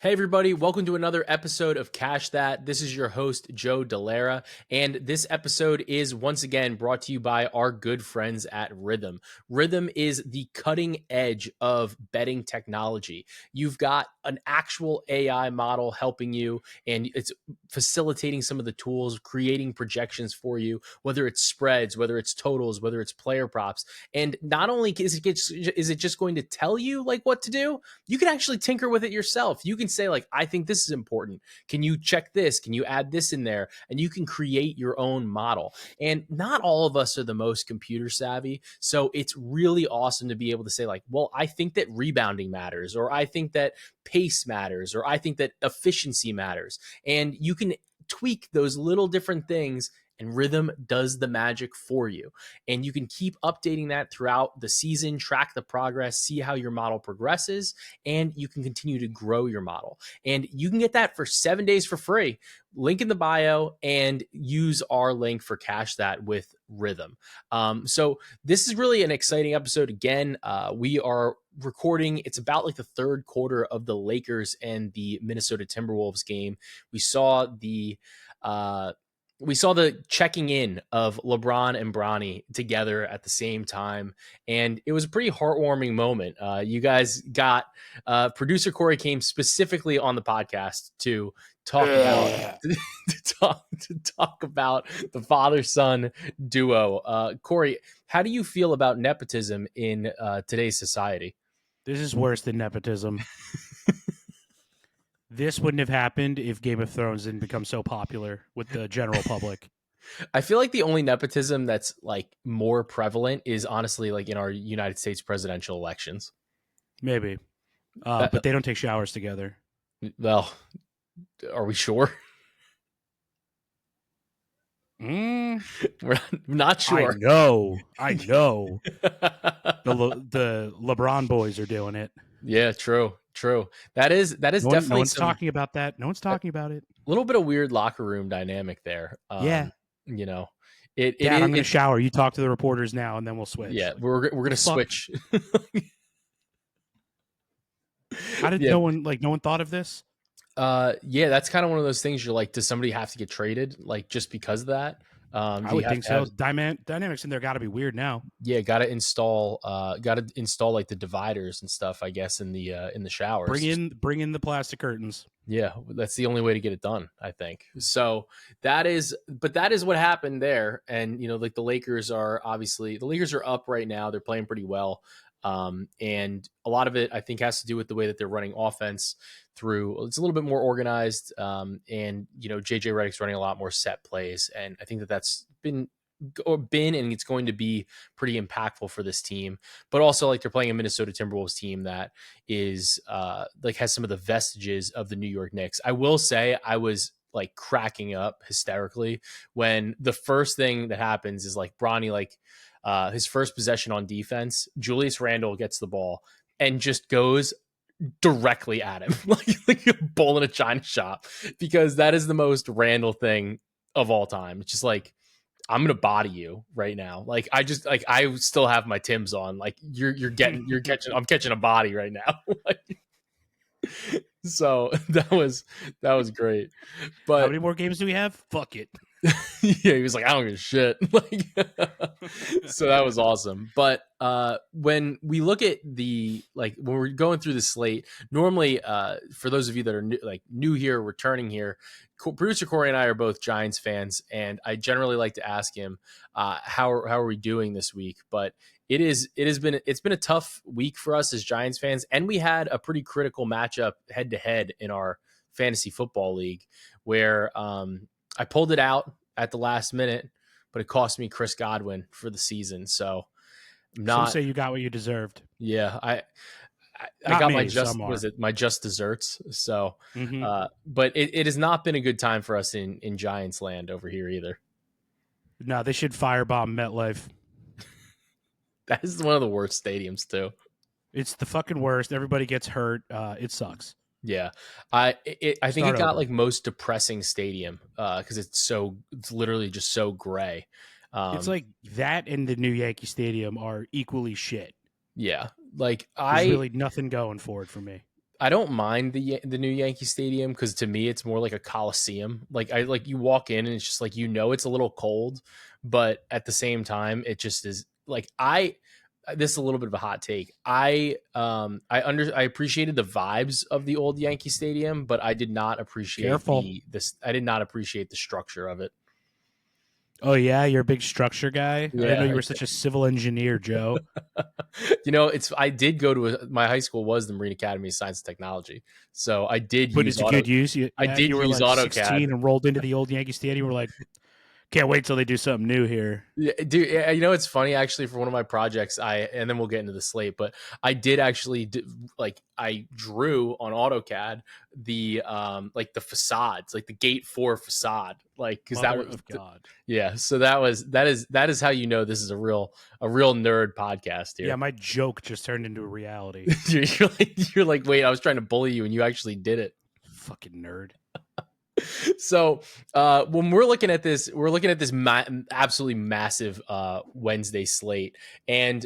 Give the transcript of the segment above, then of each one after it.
Hey everybody, welcome to another episode of Cash That. This is your host, Joe Dellera, and this episode is once again brought to you by our good friends at Rithmm. Rithmm is the cutting edge of betting technology. You've got an actual AI model helping you, and it's facilitating some of the tools, creating projections for you, whether it's spreads, whether it's totals, whether it's player props. And not only is it just going to tell you like what to do, you can actually tinker with it yourself. You can say like, I think this is important. Can you check this? Can you add this in there? And you can create your own model. And not all of us are the most computer savvy. So it's really awesome to be able to say like, well, I think that rebounding matters, or I think that pace matters, or I think that efficiency matters. And you can tweak those little different things, and Rithmm does the magic for you. And you can keep updating that throughout the season, track the progress, see how your model progresses, and you can continue to grow your model. And you can get that for 7 days for free. Link in the bio, and use our link for Cash That with Rithmm. So this is really an exciting episode. Again, we are recording. It's about like the third quarter of the Lakers and the Minnesota Timberwolves game. We saw the checking in of LeBron and Bronny together at the same time, and it was a pretty heartwarming moment. You guys got producer Corey came specifically on the podcast to talk about to talk about the father-son duo. Corey, how do you feel about nepotism in today's society? This is worse than nepotism. This wouldn't have happened if Game of Thrones didn't become so popular with the general public. I feel like the only nepotism that's like more prevalent is honestly like in our United States presidential elections. Maybe. But they don't take showers together. Well, are we sure? We're not sure. I know. The LeBron boys are doing it. Yeah, true. That is definitely no one's talking about that. No one's talking about it. A little bit of weird locker room dynamic there. Yeah. You know, Dad, I'm going to shower. You talk to the reporters now, and then we'll switch. Yeah, we're going to switch. How did no one thought of this? Yeah, that's kind of one of those things. You're like, does somebody have to get traded like just because of that? I would think so. Dynamics in there got to be weird now. Yeah, got to install like the dividers and stuff, I guess, in the showers. Bring in the plastic curtains. Yeah, that's the only way to get it done, I think. So that is what happened there. And like the Lakers are up right now. They're playing pretty well. And a lot of it, I think, has to do with the way that they're running offense through. It's a little bit more organized. And JJ Redick's running a lot more set plays. And I think that's been and it's going to be pretty impactful for this team. But also like they're playing a Minnesota Timberwolves team that is like has some of the vestiges of the New York Knicks. I will say I was like cracking up hysterically when the first thing that happens is like Bronny, like his first possession on defense, Julius Randle gets the ball and just goes directly at him like a bull in a china shop, because that is the most Randle thing of all time. It's just like, I'm gonna body you right now. Like I still have my Timbs on. Like I'm catching a body right now. So that was great. But how many more games do we have? Fuck it. Yeah, he was like, I don't give a shit. So that was awesome. But when we look at when we're going through the slate, normally for those of you that are new here, returning here, producer Corey and I are both Giants fans, and I generally like to ask him how are we doing this week. But it's been a tough week for us as Giants fans, and we had a pretty critical matchup head to head in our fantasy football league where I pulled it out at the last minute, but it cost me Chris Godwin for the season. So some say you got what you deserved. Yeah, I got my just desserts. So, but it has not been a good time for us in Giants land over here either. No, they should firebomb MetLife. That is one of the worst stadiums too. It's the fucking worst. Everybody gets hurt. It sucks. Yeah, I think it got like most depressing stadium because it's literally just so gray. It's like that and the new Yankee Stadium are equally shit. Yeah, like there's really nothing going for it for me. I don't mind the new Yankee Stadium because to me it's more like a coliseum. Like you walk in and it's just like it's a little cold, but at the same time it just is like I. This is a little bit of a hot take. I appreciated the vibes of the old Yankee Stadium, but I did not appreciate Careful. I did not appreciate the structure of it. Oh yeah, you're a big structure guy. I didn't know Yeah, you were such a civil engineer, Joe. it's I did go to my high school was the Marine Academy of Science and Technology, so You put it to good use. You were like AutoCAD. 16 and rolled into the old Yankee Stadium. We're like, can't wait till they do something new here. Yeah, dude. It's funny actually. For one of my projects, and then we'll get into the slate. But I did actually I drew on AutoCAD the like the facades, like the gate 4 facade, like because that Mother was of God. yeah. So that is how this is a real nerd podcast Yeah, here. my joke just turned into a reality. You're like, wait, I was trying to bully you, and you actually did it. Fucking nerd. So when we're looking at this absolutely massive Wednesday slate, and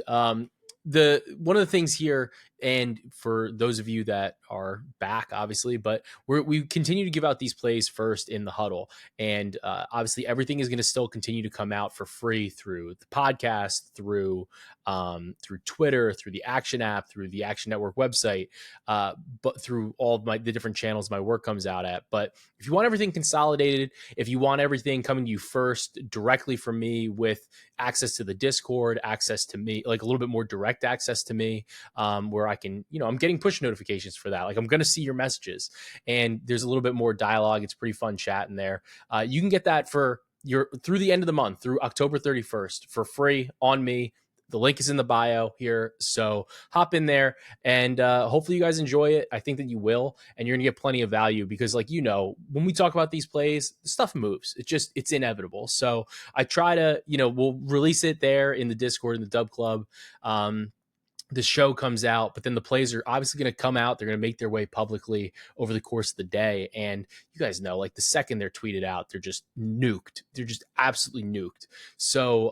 the one of the things here, and for those of you that are back, obviously, but we continue to give out these plays first in the huddle, and obviously everything is going to still continue to come out for free through the podcast, through Twitter, through the Action app, through the Action Network website, but through all of the different channels my work comes out at. But if you want everything consolidated, if you want everything coming to you first directly from me with access to the Discord, access to me, like a little bit more direct access to me, where I can, I'm getting push notifications for that. Like I'm going to see your messages and there's a little bit more dialogue. It's pretty fun chatting there. You can get that for through the end of the month, through October 31st for free on me. The link is in the bio here. So hop in there and hopefully you guys enjoy it. I think that you will, and you're going to get plenty of value because when we talk about these plays, stuff moves. It's inevitable. So I try to, we'll release it there in the Discord, in the Dub Club. The show comes out, but then the plays are obviously going to come out. They're going to make their way publicly over the course of the day. And you guys know, like the second they're tweeted out, they're just nuked. They're just absolutely nuked. So,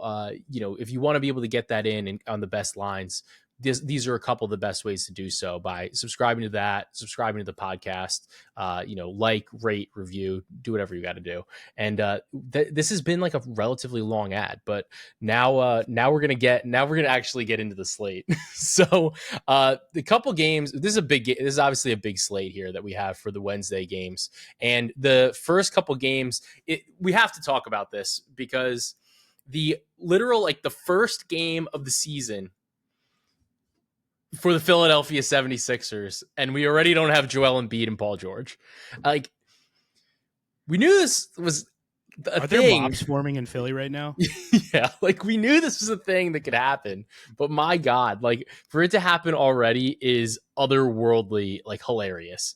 if you want to be able to get that in on the best lines, these are a couple of the best ways to do so by subscribing to that, subscribing to the podcast, like, rate, review, do whatever you got to do. And this has been like a relatively long ad, but now we're gonna actually get into the slate. So the couple games, this is obviously a big slate here that we have for the Wednesday games, and the first couple games, we have to talk about this because the first game of the season for the Philadelphia 76ers, and we already don't have Joel Embiid and Paul George. Like, we knew this was Are there mobs forming in Philly right now? Yeah, like we knew this was a thing that could happen, but my God, like for it to happen already is otherworldly, like hilarious.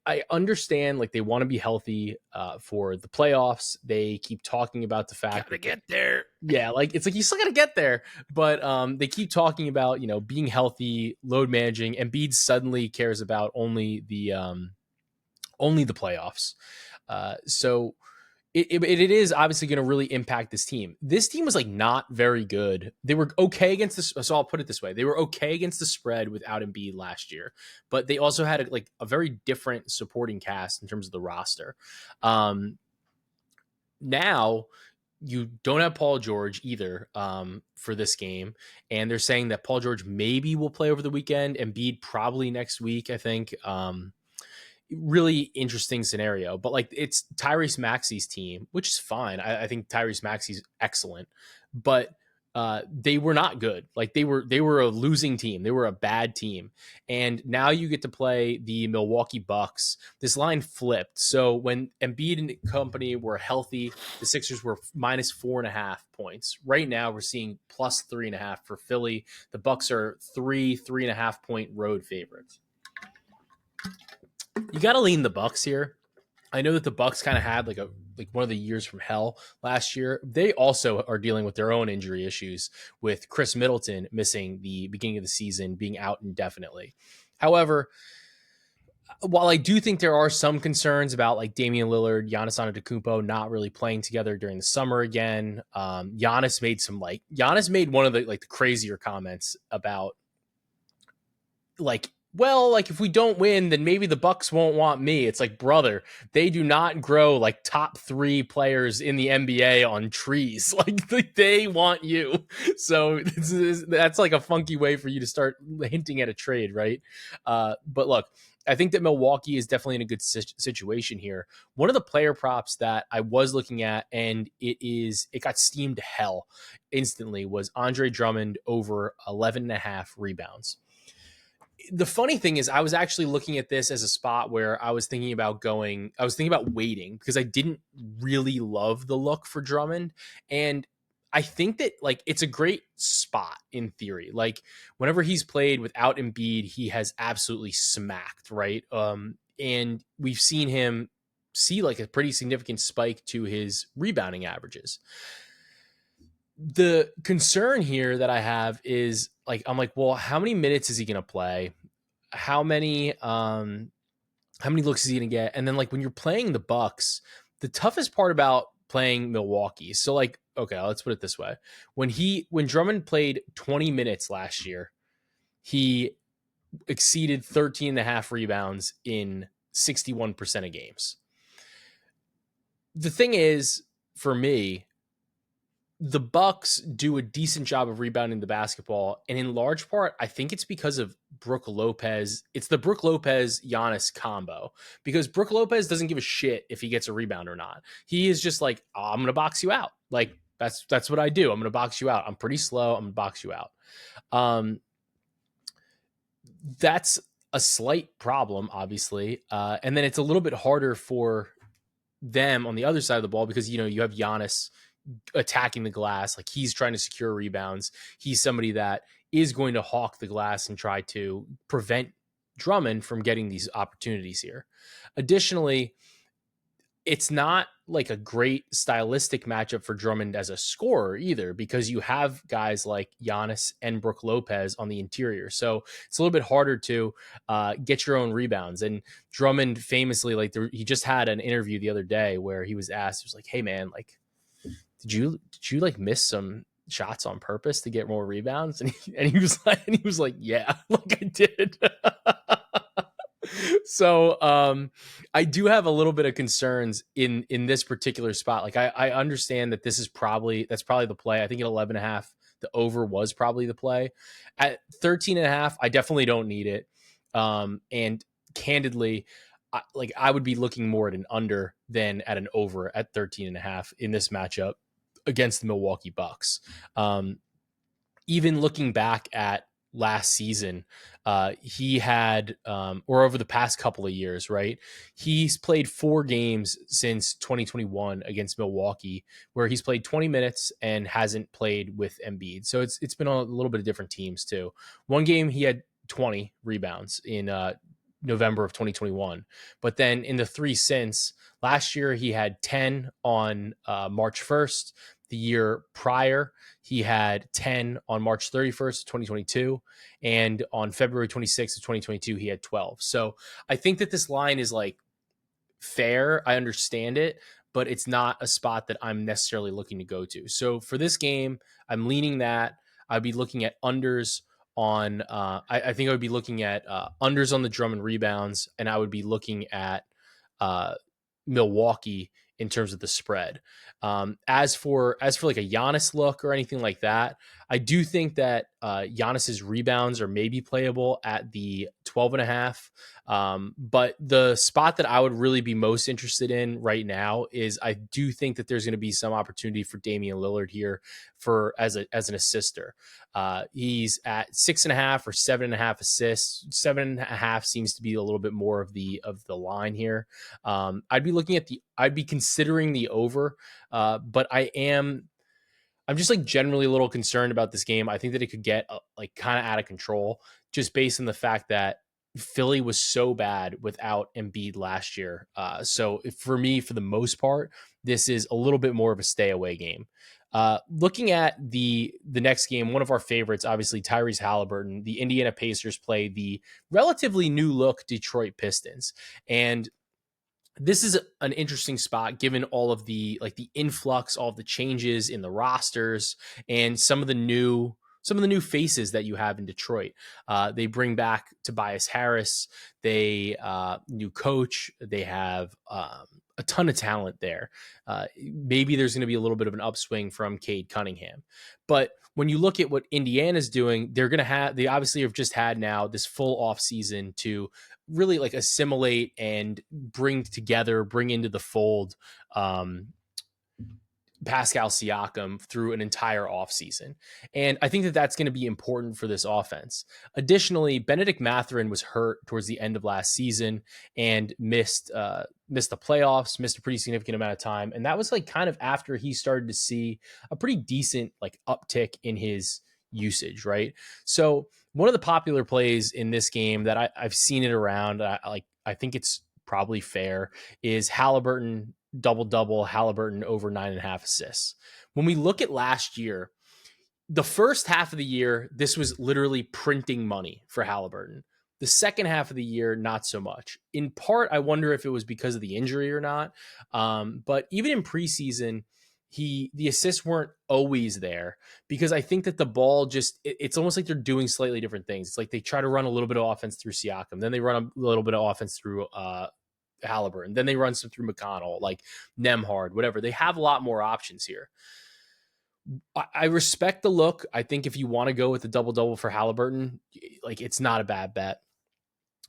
I understand like they want to be healthy for the playoffs. They keep talking about the fact Gotta get there. Yeah, like it's like you still got to get there, but they keep talking about being healthy, load managing. Embiid suddenly cares about only the playoffs. So it is obviously going to really impact this team. This team was like not very good. They were okay against this. So I'll put it this way: they were okay against the spread without Embiid last year, but they also had a very different supporting cast in terms of the roster. Now you don't have Paul George either for this game, and they're saying that Paul George maybe will play over the weekend, Embiid probably next week, I think. Really interesting scenario, but like it's Tyrese Maxey's team, which is fine. I think Tyrese Maxey's excellent, but they were not good. Like they were a losing team. They were a bad team. And now you get to play the Milwaukee Bucks. This line flipped. So when Embiid and company were healthy, the Sixers were minus 4.5 points. Right now we're seeing plus 3.5 for Philly. The Bucks are 3.5 point road favorites. You got to lean the Bucks here. I know that the Bucks kind of had like one of the years from hell last year. They also are dealing with their own injury issues, with Chris Middleton missing the beginning of the season, being out indefinitely. However, while I do think there are some concerns about like Damian Lillard, Giannis Antetokounmpo not really playing together during the summer again, Giannis made one of the crazier comments about like, well, like if we don't win, then maybe the Bucks won't want me. It's like, brother, they do not grow like top 3 players in the NBA on trees. Like they want you. So that's like a funky way for you to start hinting at a trade, right? But look, I think that Milwaukee is definitely in a good situation here. One of the player props that I was looking at, and it got steamed to hell instantly, was Andre Drummond over 11.5 rebounds. The funny thing is, I was actually looking at this as a spot where I was thinking about waiting because I didn't really love the look for Drummond. And I think that like it's a great spot in theory. Like whenever he's played without Embiid, he has absolutely smacked, right? And we've seen him see like a pretty significant spike to his rebounding averages. The concern here that I have is like, I'm like, well, how many minutes is he going to play? How many looks is he going to get? And then like when you're playing the Bucks, the toughest part about playing Milwaukee. So like, okay, let's put it this way. When Drummond played 20 minutes last year, he exceeded 13 and a half rebounds in 61% of games. The thing is, for me, the Bucks do a decent job of rebounding the basketball, and in large part, I think it's because of Brook Lopez. It's the Brook Lopez Giannis combo, because Brook Lopez doesn't give a shit if he gets a rebound or not. He is just like, oh, I'm gonna box you out. Like that's what I do. I'm gonna box you out. I'm pretty slow. I'm gonna box you out. Um, that's a slight problem, obviously, and then it's a little bit harder for them on the other side of the ball because you have Giannis attacking the glass. Like he's trying to secure rebounds. He's somebody that is going to hawk the glass and try to prevent Drummond from getting these opportunities here. Additionally, it's not like a great stylistic matchup for Drummond as a scorer either, because you have guys like Giannis and Brook Lopez on the interior. So it's a little bit harder to get your own rebounds. And Drummond famously, like he just had an interview the other day where he was asked, he was like, hey man, like, did you like miss some shots on purpose to get more rebounds? And he was like, yeah, like I did. So I do have a little bit of concerns in this particular spot. Like I understand that that's probably the play. I think at 11.5, the over was probably the play. At 13.5, I definitely don't need it. And candidly, I would be looking more at an under than at an over at 13.5 in this matchup against the Milwaukee Bucks. Even looking back at last season, he had, or over the past couple of years, right? He's played 4 games since 2021 against Milwaukee, where he's played 20 minutes and hasn't played with Embiid. So it's been on a little bit of different teams too. One game he had 20 rebounds in November of 2021, but then in the 3 since, last year he had 10 on March 1st. The year prior, he had 10 on March 31st, 2022. And on February 26th of 2022, he had 12. So I think that this line is like fair. I understand it, but it's not a spot that I'm necessarily looking to go to. So for this game, I'm leaning that. I'd be looking at unders on, I think I would be looking at unders on the Drummond rebounds, and I would be looking at Milwaukee in terms of the spread. As for like a Giannis look or anything like that, I do think that Giannis's rebounds are maybe playable at the 12.5. But the spot that I would really be most interested in right now is I do think that there's going to be some opportunity for Damian Lillard here as an assister. He's at 6.5 or 7.5 assists. 7.5 seems to be a little bit more of the line here. I'd be considering the over, but I'm just like generally a little concerned about this game. I think that it could get like kind of out of control just based on the fact that Philly was so bad without Embiid last year. So for me, for the most part, this is a little bit more of a stay away game. Looking at the next game, one of our favorites, obviously Tyrese Halliburton, the Indiana Pacers play the relatively new look Detroit Pistons. And this is an interesting spot given all of the influx, all of the changes in the rosters and some of the new some of the new faces that you have in Detroit. They bring back Tobias Harris. They new coach. They have a ton of talent there. Maybe there's going to be a little bit of an upswing from Cade Cunningham. But when you look at what Indiana's doing, they obviously have just had now this full off season to really like assimilate and bring into the fold Pascal Siakam through an entire offseason. And I think that that's going to be important for this offense. Additionally, Benedict Mathurin was hurt towards the end of last season and missed the playoffs, missed a pretty significant amount of time. And that was like kind of after he started to see a pretty decent like uptick in his usage, right? So one of the popular plays in this game that I've seen it around, I think it's probably fair, is Halliburton double-double, Halliburton over 9.5 assists. When we look at last year, the first half of the year, this was literally printing money for Halliburton. The second half of the year, not so much. In part, I wonder if it was because of the injury or not. But even in preseason, the assists weren't always there because I think that the ball it's almost like they're doing slightly different things. It's like they try to run a little bit of offense through Siakam, then they run a little bit of offense through Halliburton, then they run some through McConnell, like Nembhard, whatever. They have a lot more options here. I respect the look. I think if you want to go with the double-double for Halliburton, like it's not a bad bet.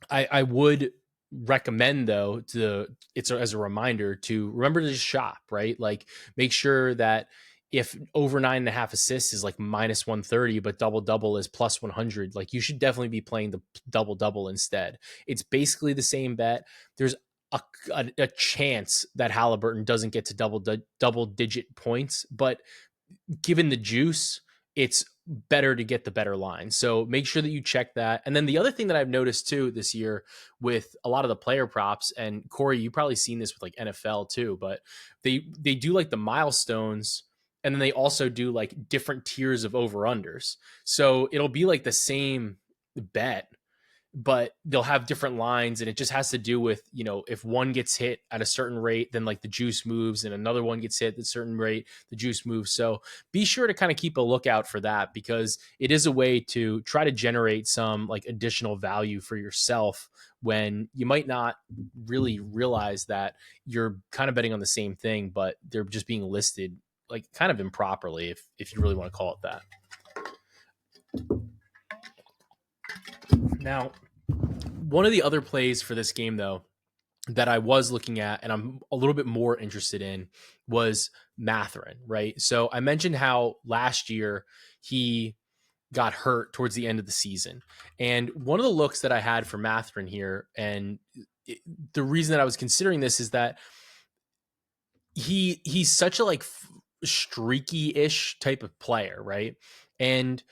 I would recommend though as a reminder to remember to just shop, right? Like make sure that if over 9.5 assists is like minus 130, but double-double is plus 100, like you should definitely be playing the double-double instead. It's basically the same bet. There's a chance that Halliburton doesn't get to double digit points, but given the juice, it's better to get the better line. So make sure that you check that. And then the other thing that I've noticed too this year with a lot of the player props, and Corey, you've probably seen this with like NFL too, but they do like the milestones, and then they also do like different tiers of over-unders. So it'll be like the same bet, but they'll have different lines, and it just has to do with, if one gets hit at a certain rate, then like the juice moves, and another one gets hit at a certain rate, the juice moves. So be sure to kind of keep a lookout for that, because it is a way to try to generate some like additional value for yourself when you might not really realize that you're kind of betting on the same thing, but they're just being listed like kind of improperly, if you really want to call it that. Now, one of the other plays for this game, though, that I was looking at and I'm a little bit more interested in was Mathurin, right? So I mentioned how last year he got hurt towards the end of the season. And one of the looks that I had for Mathurin here, and the reason that I was considering this is that he's such a like streaky-ish type of player, right? And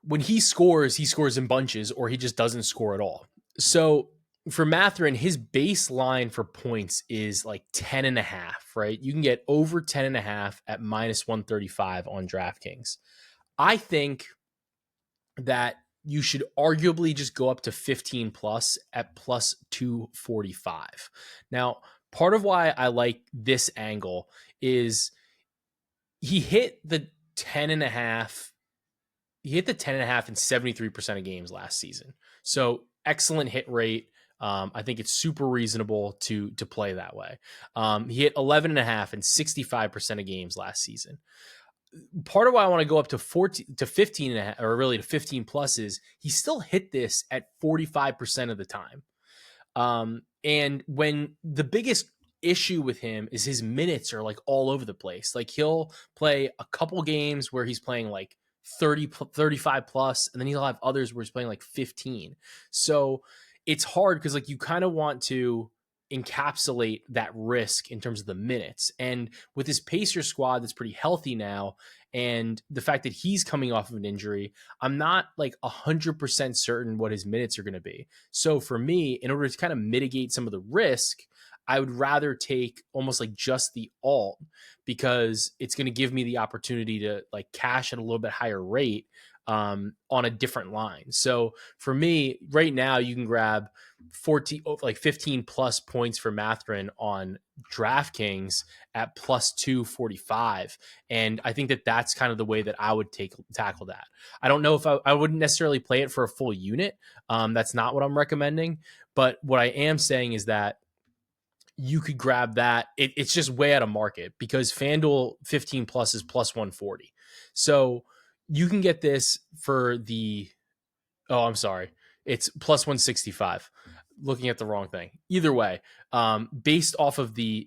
when he scores in bunches, or he just doesn't score at all. So for Mathurin, his baseline for points is like 10.5, right? You can get over 10.5 at minus 135 on DraftKings. I think that you should arguably just go up to 15 plus at plus 245. Now, part of why I like this angle is he hit the 10.5. He hit the 10.5 in 73% of games last season. So excellent hit rate. I think it's super reasonable to play that way. He hit 11.5 in 65% of games last season. Part of why I want to go up to 15.5, or really to 15 plus, is he still hit this at 45% of the time. And when the biggest issue with him is his minutes are like all over the place. Like he'll play a couple games where he's playing like 35 plus, and then he'll have others where he's playing like 15. So it's hard because like you kind of want to encapsulate that risk in terms of the minutes. And with his Pacer squad that's pretty healthy now, and the fact that he's coming off of an injury, I'm not like 100% certain what his minutes are going to be. So for me, in order to kind of mitigate some of the risk, I would rather take almost like just the alt, because it's going to give me the opportunity to like cash at a little bit higher rate on a different line. So for me right now, you can grab 15 plus points for Mathurin on DraftKings at plus 245. And I think that that's kind of the way that I would tackle that. I don't know if I wouldn't necessarily play it for a full unit. That's not what I'm recommending. But what I am saying is that you could grab that. It's just way out of market because FanDuel 15 plus is plus 140. So you can get this for I'm sorry. It's plus 165. Looking at the wrong thing. Either way, based off of the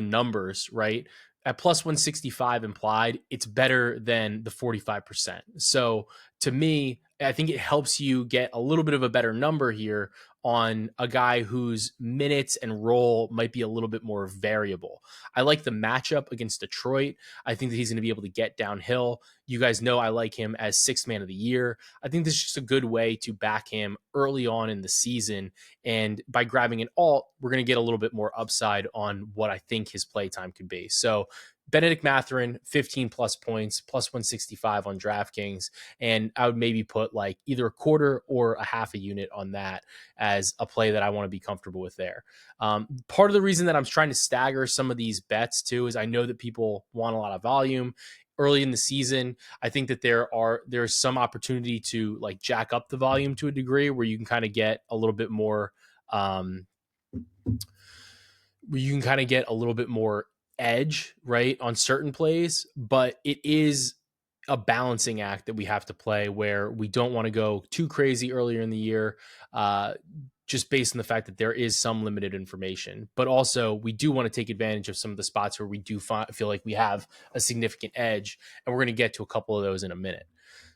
numbers, right? At plus 165 implied, it's better than the 45%. So to me, I think it helps you get a little bit of a better number here on a guy whose minutes and role might be a little bit more variable. I like the matchup against Detroit. I think that he's going to be able to get downhill. You guys know I like him as sixth man of the year. I think this is just a good way to back him early on in the season. And by grabbing an alt, we're going to get a little bit more upside on what I think his play time could be. So Benedict Mathurin, 15 plus points, plus 165 on DraftKings. And I would maybe put like either a quarter or a half a unit on that as a play that I want to be comfortable with there. Part of the reason that I'm trying to stagger some of these bets too is I know that people want a lot of volume early in the season. I think that there's some opportunity to like jack up the volume to a degree where you can kind of get a little bit more edge, right, on certain plays, but it is a balancing act that we have to play where we don't want to go too crazy earlier in the year, just based on the fact that there is some limited information. But also, we do want to take advantage of some of the spots where we do feel like we have a significant edge, and we're going to get to a couple of those in a minute.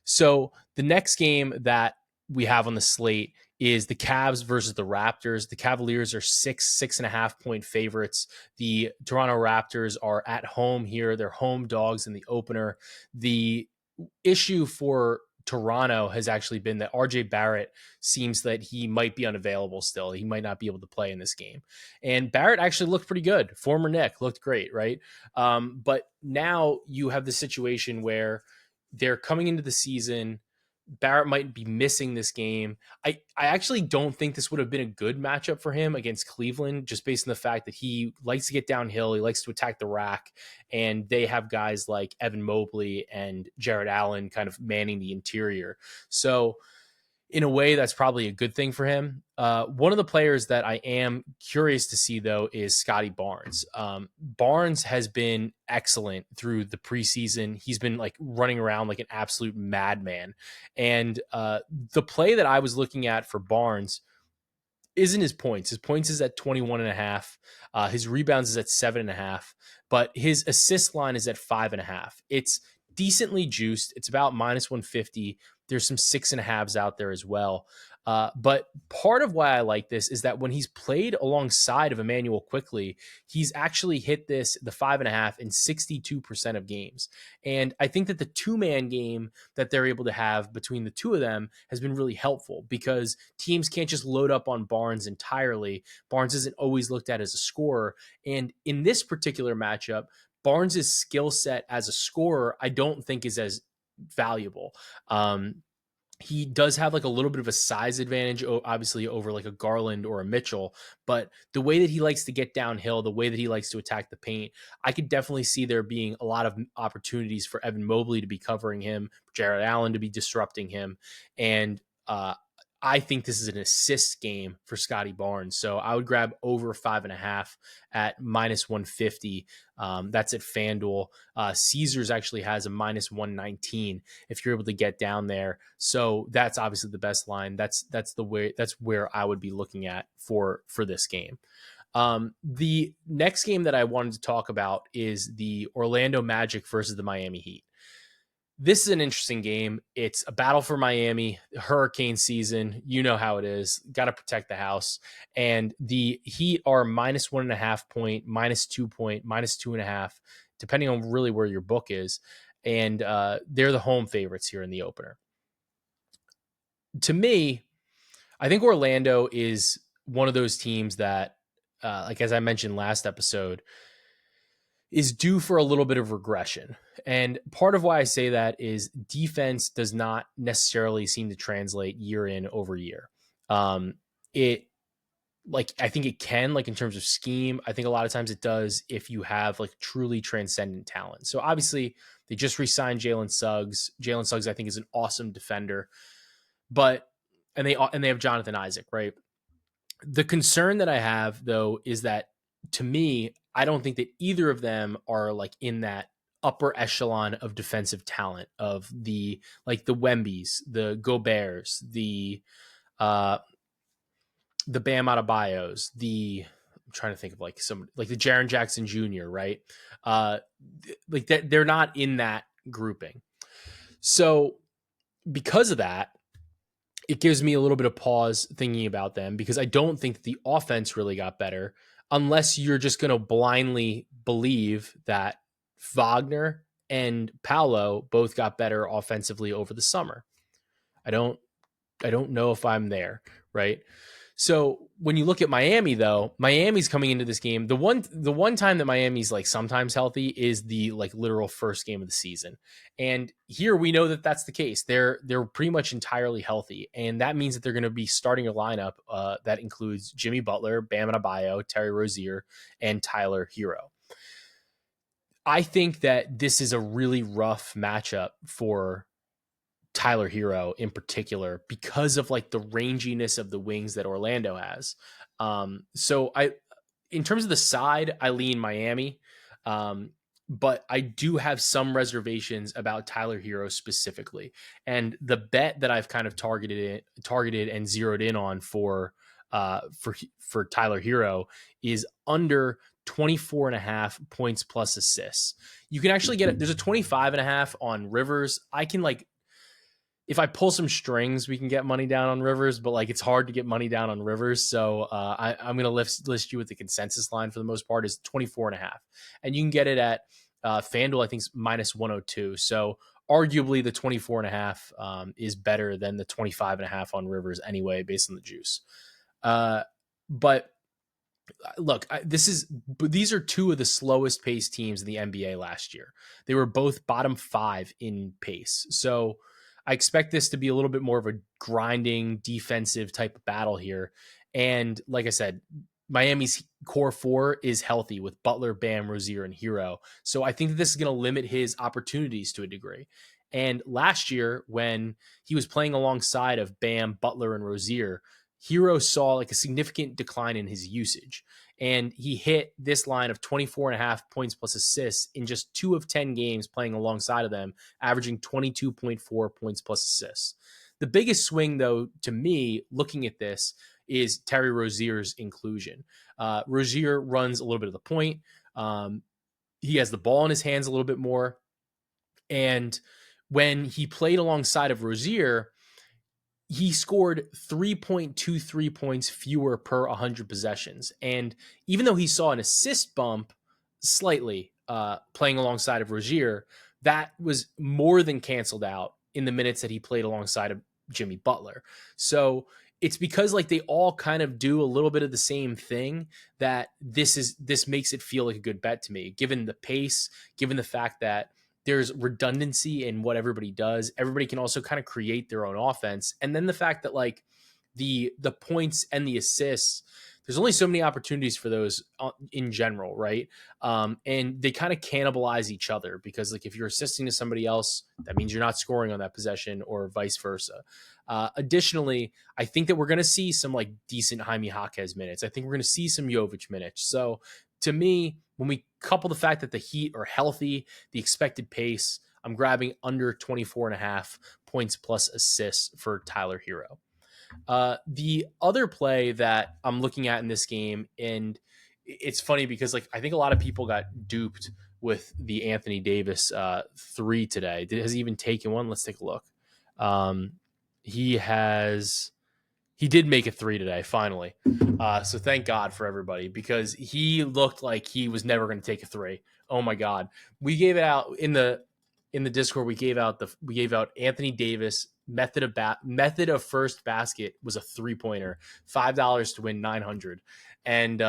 So the next game that we have on the slate is the Cavs versus the Raptors. The Cavaliers are 6.5 point favorites. The Toronto Raptors are at home here. They're home dogs in the opener. The issue for Toronto has actually been that RJ Barrett seems that he might be unavailable still. He might not be able to play in this game. And Barrett actually looked pretty good. Former Knick looked great, right? But now you have the situation where they're coming into the season. Barrett might be missing this game. I actually don't think this would have been a good matchup for him against Cleveland, just based on the fact that he likes to get downhill. He likes to attack the rack, and they have guys like Evan Mobley and Jared Allen kind of manning the interior. So in a way, that's probably a good thing for him. One of the players that I am curious to see, though, is Scotty Barnes. Barnes has been excellent through the preseason. He's been like running around like an absolute madman. And the play that I was looking at for Barnes isn't his points. His points is at 21.5. His rebounds is at 7.5, but his assist line is at 5.5. It's decently juiced. It's about minus 150. There's some 6.5s out there as well. But part of why I like this is that when he's played alongside of Emmanuel Quickly, he's actually hit the 5.5 in 62% of games. And I think that the two-man game that they're able to have between the two of them has been really helpful because teams can't just load up on Barnes entirely. Barnes isn't always looked at as a scorer. And in this particular matchup, Barnes' skill set as a scorer, I don't think is as valuable. He does have like a little bit of a size advantage, obviously, over like a Garland or a Mitchell, but the way that he likes to get downhill, the way that he likes to attack the paint, I could definitely see there being a lot of opportunities for Evan Mobley to be covering him, Jared Allen to be disrupting him. And I think this is an assist game for Scotty Barnes. So I would grab over 5.5 at minus 150. That's at FanDuel. Caesars actually has a minus 119 if you're able to get down there. So that's obviously the best line. That's where I would be looking at for this game. The next game that I wanted to talk about is the Orlando Magic versus the Miami Heat. This is an interesting game. It's a battle for Miami, hurricane season. You know how it is. Got to protect the house. And the Heat are minus 1.5 point, minus 2 point, minus 2.5, depending on really where your book is. And they're the home favorites here in the opener. To me, I think Orlando is one of those teams that, like as I mentioned last episode, is due for a little bit of regression. And part of why I say that is defense does not necessarily seem to translate year in over year. like I think it can, like in terms of scheme. I think a lot of times it does if you have like truly transcendent talent. So obviously they just re-signed Jalen Suggs. Jalen Suggs, I think, is an awesome defender, but and they have Jonathan Isaac, right? The concern that I have though is that to me, I don't think that either of them are like in that upper echelon of defensive talent of the like the Wembys, the Goberts, uh the Bam Adebayos, I'm trying to think of like some like the Jaren Jackson Jr., right? Uh like that they're not in that grouping. So because of that, it gives me a little bit of pause thinking about them because I don't think the offense really got better unless you're just going to blindly believe that Wagner and Paolo both got better offensively over the summer. I don't know if I'm there, right? So when you look at Miami, though, Miami's coming into this game. The one time that Miami's like sometimes healthy is the like literal first game of the season, and here we know that that's the case. They're pretty much entirely healthy, and that means that they're going to be starting a lineup that includes Jimmy Butler, Bam Adebayo, Terry Rozier, and Tyler Herro. I think that this is a really rough matchup for Tyler Herro in particular because of like the ranginess of the wings that Orlando has. So in terms of the side, I lean Miami. But I do have some reservations about Tyler Herro specifically. And the bet that I've kind of targeted and zeroed in on for Tyler Herro is under 24 and a half points plus assists. You can actually get it. There's a 25 and a half on Rivers. I can like, if I pull some strings, we can get money down on Rivers, but like it's hard to get money down on Rivers. So I'm going to list you with the consensus line for the most part is 24 and a half. And you can get it at FanDuel, I think is minus 102. So arguably the 24 and a half is better than the 25 and a half on Rivers anyway, based on the juice. But look, these are two of the slowest paced teams in the NBA last year. They were both bottom 5 in pace. So I expect this to be a little bit more of a grinding defensive type of battle here. And like I said, Miami's core 4 is healthy with Butler, Bam, Rozier, and Herro. So I think that this is going to limit his opportunities to a degree. And last year, when he was playing alongside of Bam, Butler, and Rozier, Herro saw like a significant decline in his usage. And he hit this line of 24 and a half points plus assists in just 2 of 10 games playing alongside of them, averaging 22.4 points plus assists. The biggest swing, though, to me, looking at this, is Terry Rozier's inclusion. Rozier runs a little bit of the point. He has the ball in his hands a little bit more. And when he played alongside of Rozier, he scored 3.23 points fewer per 100 possessions. And even though he saw an assist bump slightly playing alongside of Rozier, that was more than canceled out in the minutes that he played alongside of Jimmy Butler. So it's because like they all kind of do a little bit of the same thing that this makes it feel like a good bet to me, given the pace, given the fact that there's redundancy in what everybody does. Everybody can also kind of create their own offense. And then the fact that like the points and the assists, there's only so many opportunities for those in general, right? And they kind of cannibalize each other because like if you're assisting to somebody else, that means you're not scoring on that possession or vice versa. Additionally, I think that we're going to see some like decent Jaime Jaquez minutes. I think we're going to see some Jovic minutes. So to me, when we couple the fact that the Heat are healthy, the expected pace, I'm grabbing under 24 and a half points plus assists for Tyler Herro. The other play that I'm looking at in this game, and it's funny because like I think a lot of people got duped with the Anthony Davis 3 today. Has he even taken one? Let's take a look. He did make a 3 today, finally. So thank God for everybody because he looked like he was never going to take a 3. Oh my God. We gave it out in the Discord. We gave out Anthony Davis method of first basket was a 3-pointer, $5 to win 900. And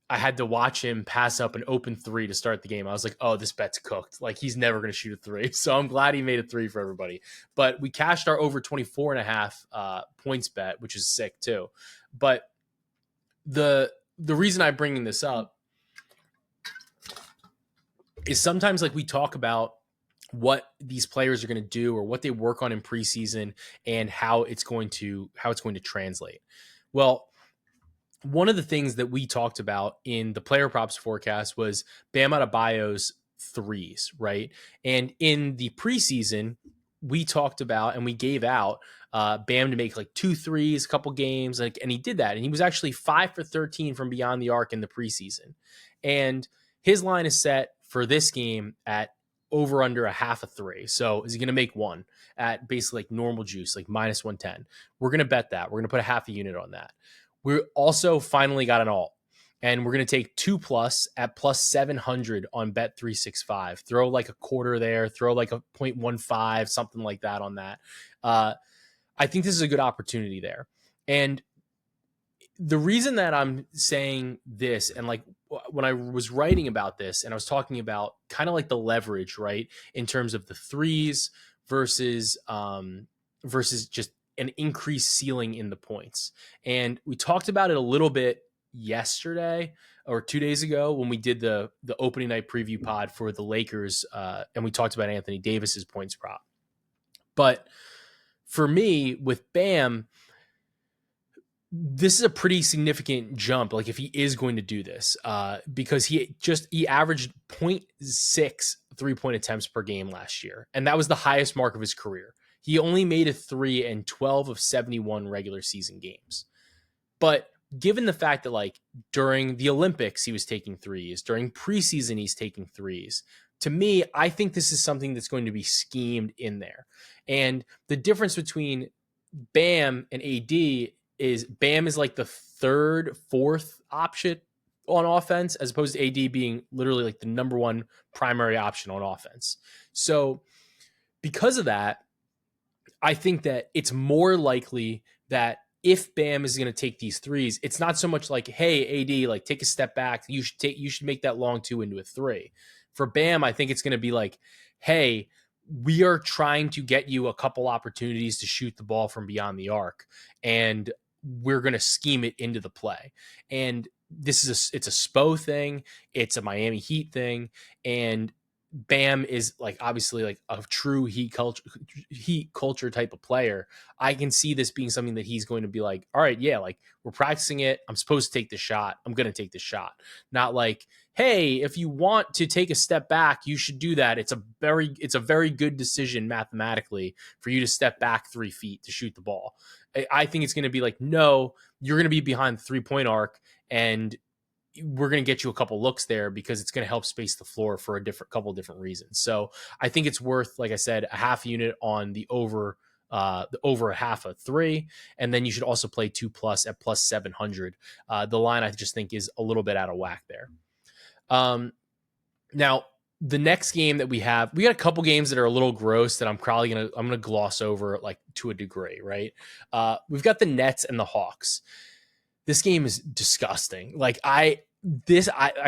I had to watch him pass up an open 3 to start the game. I was like, oh, this bet's cooked. Like he's never going to shoot a 3. So I'm glad he made a 3 for everybody. But we cashed our over 24 and a half points bet, which is sick too. But the reason I'm bringing this up is sometimes like we talk about what these players are going to do or what they work on in preseason and how it's going to translate. Well, one of the things that we talked about in the player props forecast was Bam Adebayo's threes, right? And in the preseason, we talked about and we gave out Bam to make like 2 threes, a couple games, like, and he did that. And he was actually 5 for 13 from beyond the arc in the preseason. And his line is set for this game at over under a half a three. So is he going to make one at basically like normal juice, like minus 110? We're going to bet that. We're going to put a half a unit on that. We also finally got an alt, and we're going to take 2+ at plus 700 on bet 365. Throw like a quarter there, throw like a 0.15, something like that on that. I think this is a good opportunity there. And the reason that I'm saying this, and like when I was writing about this and I was talking about kind of like the leverage, right, in terms of the threes versus just an increased ceiling in the points. And we talked about it a little bit yesterday or 2 days ago when we did the opening night preview pod for the Lakers, and we talked about Anthony Davis's points prop. But for me, with Bam, this is a pretty significant jump. Like if he is going to do this, because he averaged 0.6 3-point attempts per game last year. And that was the highest mark of his career. He only made a 3 in 12 of 71 regular season games. But given the fact that like during the Olympics, he was taking threes, during preseason, he's taking threes. To me, I think this is something that's going to be schemed in there. And the difference between Bam and AD is Bam is like the third, fourth option on offense, as opposed to AD being literally like the number one primary option on offense. So because of that, I think that it's more likely that if Bam is going to take these threes, it's not so much like, hey, AD, like take a step back. You should make that long 2 into a 3. For Bam, I think it's going to be like, hey, we are trying to get you a couple opportunities to shoot the ball from beyond the arc, and we're going to scheme it into the play. And it's a Spo thing. It's a Miami Heat thing. And Bam is like obviously like a true heat culture type of player. I can see this being something that he's going to be like, all right, yeah, like we're practicing it. I'm supposed to take the shot. I'm going to take the shot. Not like, hey, if you want to take a step back, you should do that. It's a very good decision mathematically for you to step back 3 feet to shoot the ball. I think it's going to be like, no, you're going to be behind the 3-point arc, and we're going to get you a couple looks there because it's going to help space the floor for a couple of different reasons. So I think it's worth, like I said, a half unit on the over a half a 3. And then you should also play 2+ at plus 700. The line I just think is a little bit out of whack there. Now the next game that we got a couple games that are a little gross that I'm probably I'm gonna gloss over like to a degree, right? We've got the Nets and the Hawks. This game is disgusting. Like I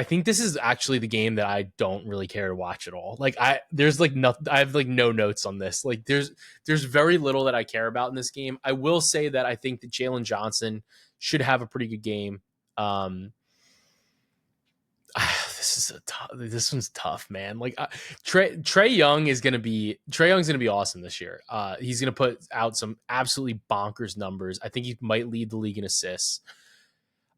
think this is actually the game that I don't really care to watch at all. Like I have like no notes on this. Like there's very little that I care about in this game. I will say that I think that Jalen Johnson should have a pretty good game. This one's tough, man. Like Trae Young is gonna be awesome this year. He's gonna put out some absolutely bonkers numbers. I think he might lead the league in assists.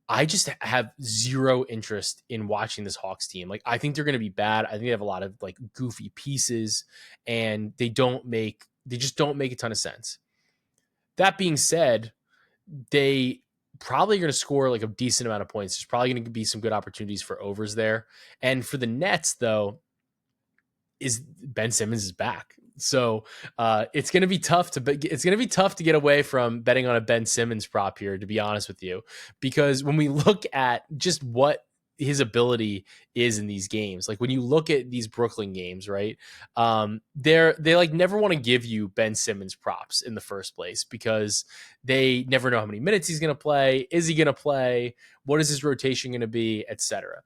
I just have zero interest in watching this Hawks team. Like I think they're gonna be bad. I think they have a lot of like goofy pieces, and they just don't make a ton of sense. That being said, they probably going to score like a decent amount of points. There's probably going to be some good opportunities for overs there. And for the Nets, though, is Ben Simmons is back. So it's going to be tough to get away from betting on a Ben Simmons prop here, to be honest with you, because when we look at just what his ability is in these games, like when you look at these Brooklyn games, right? They like never want to give you Ben Simmons props in the first place because they never know how many minutes he's going to play. Is he going to play? What is his rotation going to be, etc.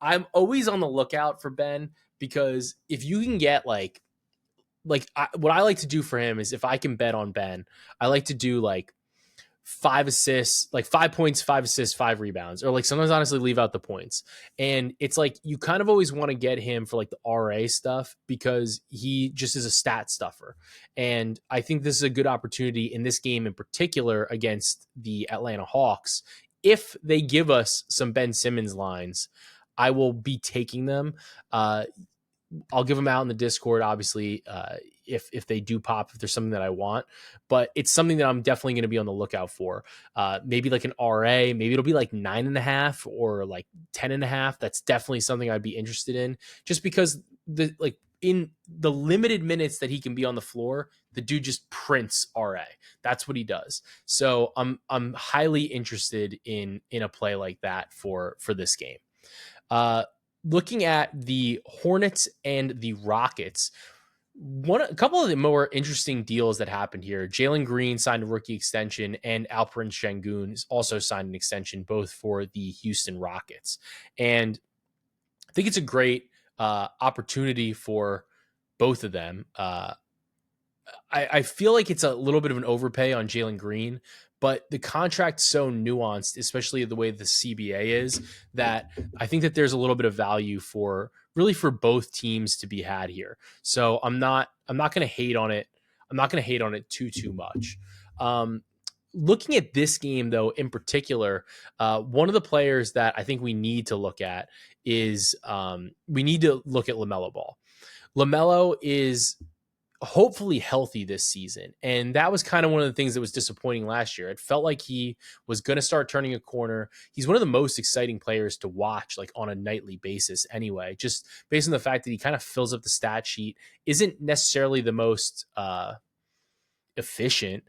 I'm always on the lookout for Ben, because if you can get what I like to do for him is, if I can bet on Ben, I like to do like 5 assists, like 5 points, 5 assists, 5 rebounds, or like sometimes honestly leave out the points. And it's like you kind of always want to get him for like the RA stuff because he just is a stat stuffer. And I think this is a good opportunity in this game in particular against the Atlanta Hawks. If they give us some Ben Simmons lines, I will be taking them. I'll give them out in the Discord, obviously, if they do pop, if there's something that I want. But it's something that I'm definitely going to be on the lookout for. Maybe like an RA, maybe it'll be like 9.5 or like 10.5. That's definitely something I'd be interested in, just because in the limited minutes that he can be on the floor, the dude just prints RA. That's what he does. So I'm highly interested in a play like that for this game. Looking at the Hornets and the Rockets, a couple of the more interesting deals that happened here. Jalen Green signed a rookie extension, and Alperen Sengun also signed an extension, both for the Houston Rockets. And I think it's a great opportunity for both of them. I feel like it's a little bit of an overpay on Jalen Green, but the contract's so nuanced, especially the way the CBA is, that I think that there's a little bit of value for both teams to be had here. So I'm not going to hate on it. I'm not going to hate on it too much. Looking at this game though, in particular, one of the players that I think we need to look at is we need to look at LaMelo Ball. LaMelo is hopefully healthy this season. And that was kind of one of the things that was disappointing last year. It felt like he was going to start turning a corner. He's one of the most exciting players to watch, like on a nightly basis anyway, just based on the fact that he kind of fills up the stat sheet, isn't necessarily the most efficient,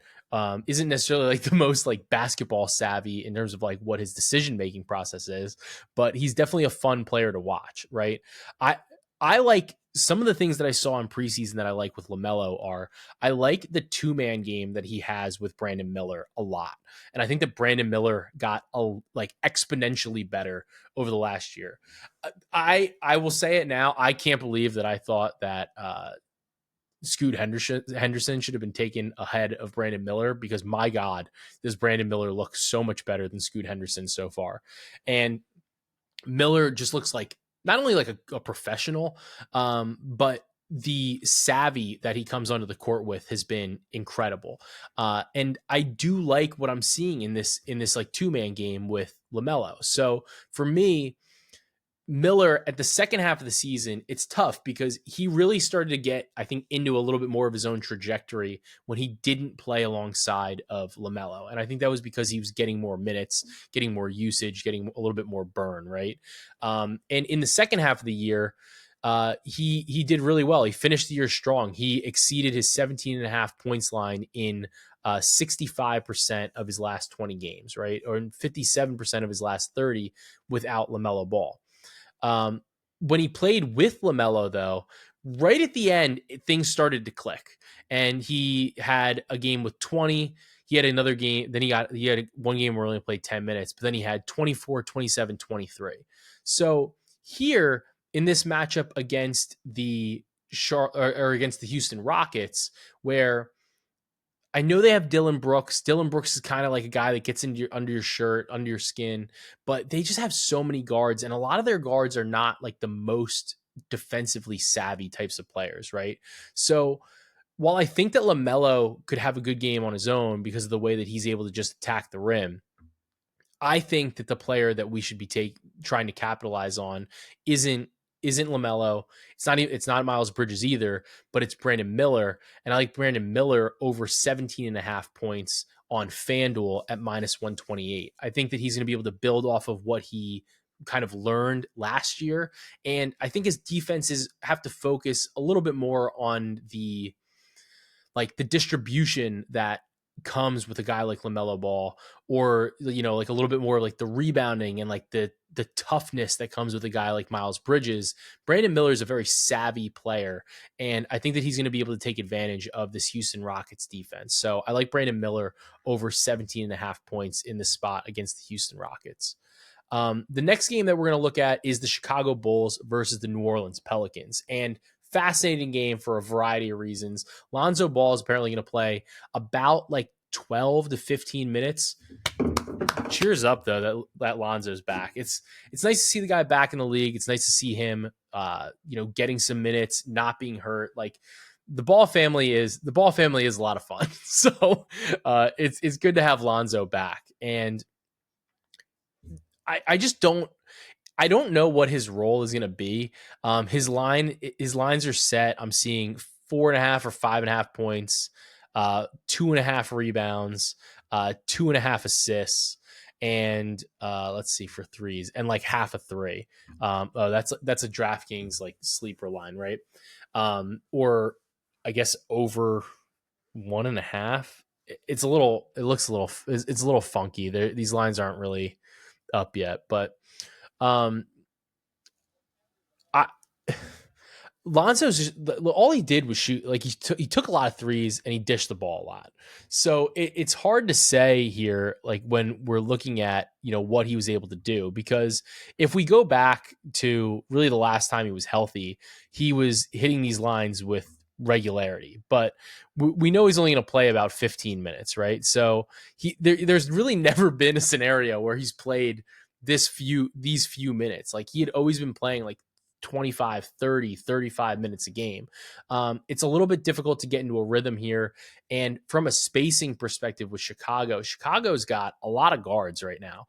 isn't necessarily like the most like basketball savvy in terms of like what his decision-making process is, but he's definitely a fun player to watch, right? I like some of the things that I saw in preseason that I like with LaMelo are I like the 2-man game that he has with Brandon Miller a lot. And I think that Brandon Miller got like exponentially better over the last year. I will say it now. I can't believe that I thought that Scoot Henderson should have been taken ahead of Brandon Miller, because my God, does Brandon Miller look so much better than Scoot Henderson so far. And Miller just looks like not only like a professional, but the savvy that he comes onto the court with has been incredible. And I do like what I'm seeing in this like 2-man game with LaMelo. So for me, Miller at the second half of the season, it's tough because he really started to get, I think, into a little bit more of his own trajectory when he didn't play alongside of LaMelo. And I think that was because he was getting more minutes, getting more usage, getting a little bit more burn, right? And in the second half of the year, he did really well. He finished the year strong. He exceeded his 17.5 points line in 65% of his last 20 games, right? Or in 57% of his last 30 without LaMelo Ball. When he played with LaMelo, though, right at the end, things started to click, and he had a game with 20. He had another game. Then he had one game where he only played 10 minutes, but then he had 24, 27, 23. So here in this matchup against the against the Houston Rockets, where I know they have Dillon Brooks. Dillon Brooks is kind of like a guy that gets under your shirt, under your skin, but they just have so many guards, and a lot of their guards are not like the most defensively savvy types of players, right? So while I think that LaMelo could have a good game on his own because of the way that he's able to just attack the rim, I think that the player that we should be trying to capitalize on isn't LaMelo. It's not Miles Bridges either, but it's Brandon Miller. And I like Brandon Miller over 17.5 points on FanDuel at -128. I think that he's going to be able to build off of what he kind of learned last year. And I think his defenses have to focus a little bit more on the distribution that comes with a guy like LaMelo Ball, or, like a little bit more like the rebounding and like the toughness that comes with a guy like Miles Bridges. Brandon Miller is a very savvy player, and I think that he's going to be able to take advantage of this Houston Rockets defense. So I like Brandon Miller over 17.5 points in this spot against the Houston Rockets. The next game that we're going to look at is the Chicago Bulls versus the New Orleans Pelicans. And fascinating game for a variety of reasons. Lonzo Ball is apparently going to play about like 12 to 15 minutes. Cheers up though that Lonzo's back. It's nice to see the guy back in the league. It's nice to see him getting some minutes, not being hurt. Like the Ball family is a lot of fun. So it's good to have Lonzo back. And I just don't know what his role is going to be. His lines are set. I'm seeing 4.5 or 5.5 points, 2.5 rebounds, 2.5 assists, and let's see for threes and like half a three. That's a DraftKings like sleeper line, right? Or I guess over 1.5. It looks a little funky. These lines aren't really up yet, but I Lonzo's just, all he did was shoot. Like he took a lot of threes and he dished the ball a lot. So it's hard to say here, like when we're looking at what he was able to do, because if we go back to really the last time he was healthy, he was hitting these lines with regularity. But we know he's only going to play about 15 minutes, right? So there's really never been a scenario where he's played these few minutes. Like he had always been playing like 25, 30, 35 minutes a game. It's a little bit difficult to get into a rhythm here. And from a spacing perspective with Chicago's got a lot of guards right now.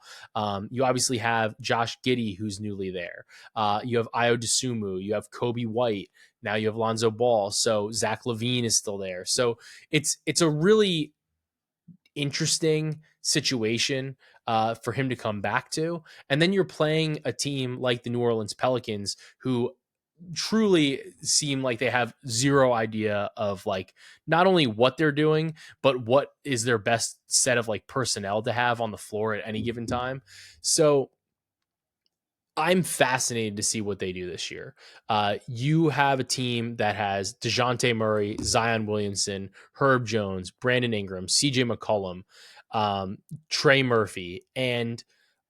You obviously have Josh Giddey, who's newly there. You have Ayo Dosunmu. You have Kobe White. Now you have Lonzo Ball. So Zach LaVine is still there. So it's a really interesting situation for him to come back to. And then you're playing a team like the New Orleans Pelicans, who truly seem like they have zero idea of like not only what they're doing, but what is their best set of like personnel to have on the floor at any given time. So I'm fascinated to see what they do this year. You have a team that has DeJounte Murray, Zion Williamson, Herb Jones, Brandon Ingram, CJ McCollum, Trey Murphy, and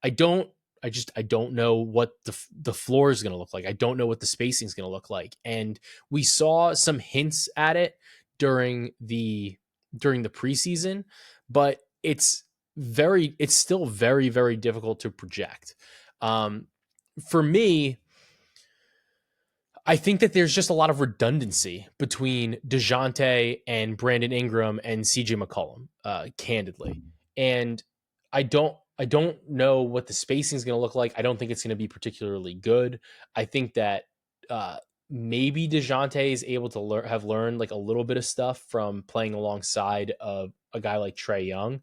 I don't know what the floor is going to look like. I don't know what the spacing is going to look like. And we saw some hints at it during the preseason, but it's still very, very difficult to project. For me, I think that there's just a lot of redundancy between DeJounte and Brandon Ingram and CJ McCollum, candidly. And I don't know what the spacing is going to look like. I don't think it's going to be particularly good. I think that maybe DeJounte is able to have learned like a little bit of stuff from playing alongside of a guy like Trae Young.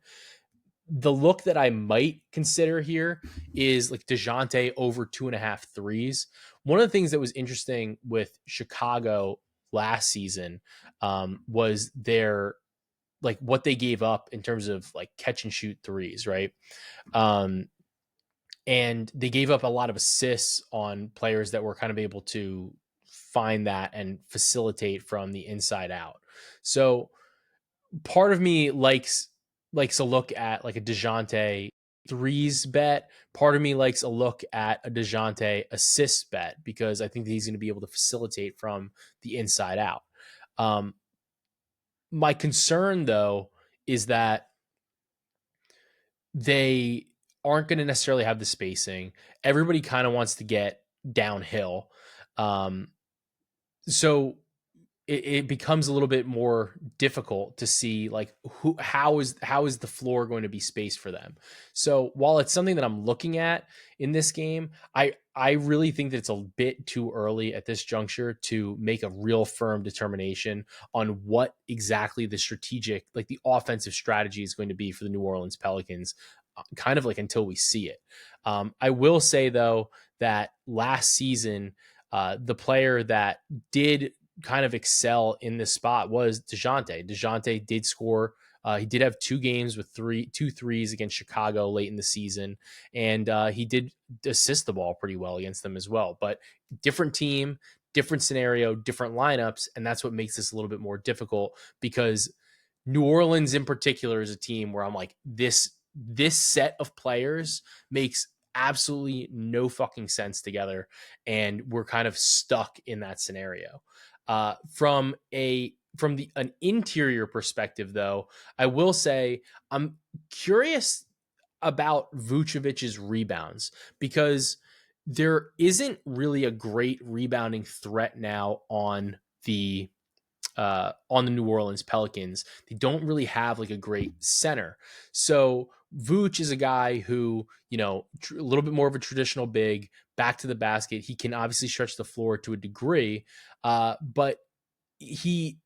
The look that I might consider here is like DeJounte over 2.5 threes. One of the things that was interesting with Chicago last season was their like what they gave up in terms of like catch and shoot threes, right? And they gave up a lot of assists on players that were kind of able to find that and facilitate from the inside out. So part of me likes a look at like a DeJounte threes bet. Part of me likes a look at a DeJounte assist bet because I think that he's going to be able to facilitate from the inside out. My concern though is that they aren't going to necessarily have the spacing. Everybody kind of wants to get downhill. So it becomes a little bit more difficult to see like how is the floor going to be spaced for them. So while it's something that I'm looking at in this game, I really think that it's a bit too early at this juncture to make a real firm determination on what exactly the strategic, like the offensive strategy is going to be for the New Orleans Pelicans, kind of like until we see it. I will say though that last season, the player that did kind of excel in this spot was DeJounte. DeJounte did score. He did have 2 games with 2 threes against Chicago late in the season, and he did assist the ball pretty well against them as well. But different team, different scenario, different lineups, and that's what makes this a little bit more difficult because New Orleans in particular is a team where I'm like, this set of players makes absolutely no fucking sense together, and we're kind of stuck in that scenario. From a from an interior perspective, though, I will say I'm curious about Vucevic's rebounds because there isn't really a great rebounding threat now on the New Orleans Pelicans. They don't really have like a great center. So Vooch is a guy who, a little bit more of a traditional big, back to the basket. He can obviously stretch the floor to a degree, but he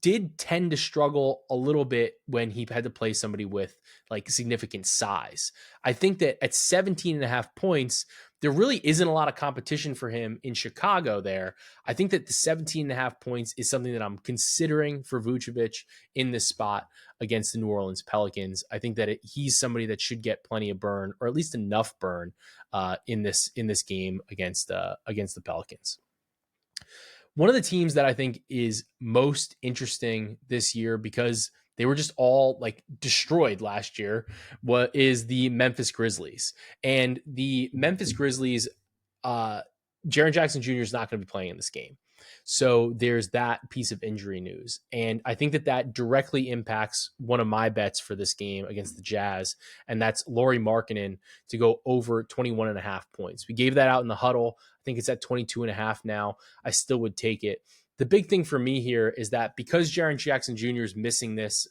did tend to struggle a little bit when he had to play somebody with like significant size. I think that at 17 and a half points, there really isn't a lot of competition for him in Chicago there. I think that the 17 and a half points is something that I'm considering for Vucevic in this spot against the New Orleans Pelicans. I think that he's somebody that should get plenty of burn, or at least enough burn in this game against the Pelicans. One of the teams that I think is most interesting this year because they were just all like destroyed last year is the Memphis Grizzlies. And the Memphis Grizzlies, Jaren Jackson Jr. is not going to be playing in this game. So there's that piece of injury news. And I think that directly impacts one of my bets for this game against the Jazz. And that's Lauri Markkanen to go over 21 and a half points. We gave that out in the huddle. I think it's at 22 and a half now. I still would take it. The big thing for me here is that because Jaren Jackson Jr. is missing this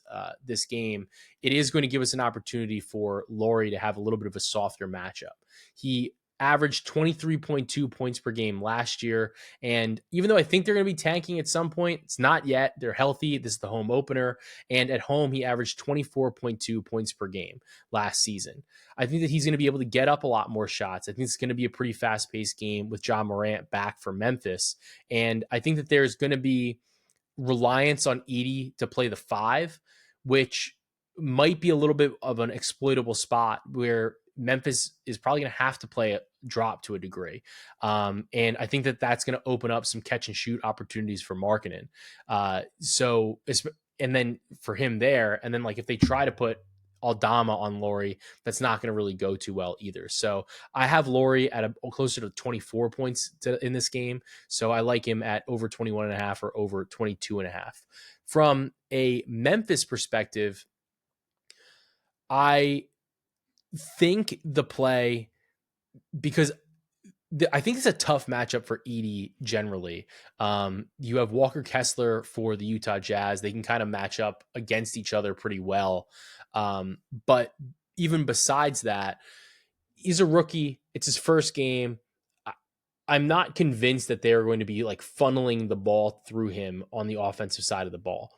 game, it is going to give us an opportunity for Lauri to have a little bit of a softer matchup. He averaged 23.2 points per game last year. And even though I think they're going to be tanking at some point, it's not yet. They're healthy. This is the home opener. And at home, he averaged 24.2 points per game last season. I think that he's going to be able to get up a lot more shots. I think it's going to be a pretty fast-paced game with Ja Morant back for Memphis. And I think that there's going to be reliance on Edey to play the 5, which might be a little bit of an exploitable spot where Memphis is probably going to have to play a drop to a degree. And I think that that's going to open up some catch and shoot opportunities for Markkanen. And then for him there, and then like if they try to put Aldama on Lauri, that's not going to really go too well either. So I have Lauri at closer to 24 points in this game. So I like him at over 21 and a half or over 22 and a half. From a Memphis perspective, I think the play, because I think it's a tough matchup for Edey generally. You have Walker Kessler for the Utah Jazz. They can kind of match up against each other pretty well. But even besides that, he's a rookie. It's his first game. I'm not convinced that they're going to be like funneling the ball through him on the offensive side of the ball.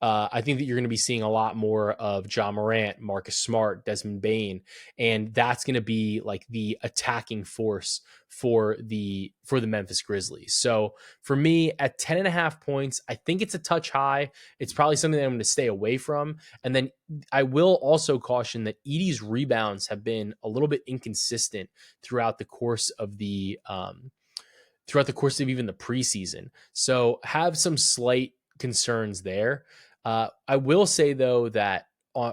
I think that you're going to be seeing a lot more of Ja Morant, Marcus Smart, Desmond Bane, and that's going to be like the attacking force for the Memphis Grizzlies. So for me at 10 and a half points, I think it's a touch high. It's probably something that I'm going to stay away from. And then I will also caution that Edey's rebounds have been a little bit inconsistent throughout the course of even the preseason. So have some slight concerns there. I will say though that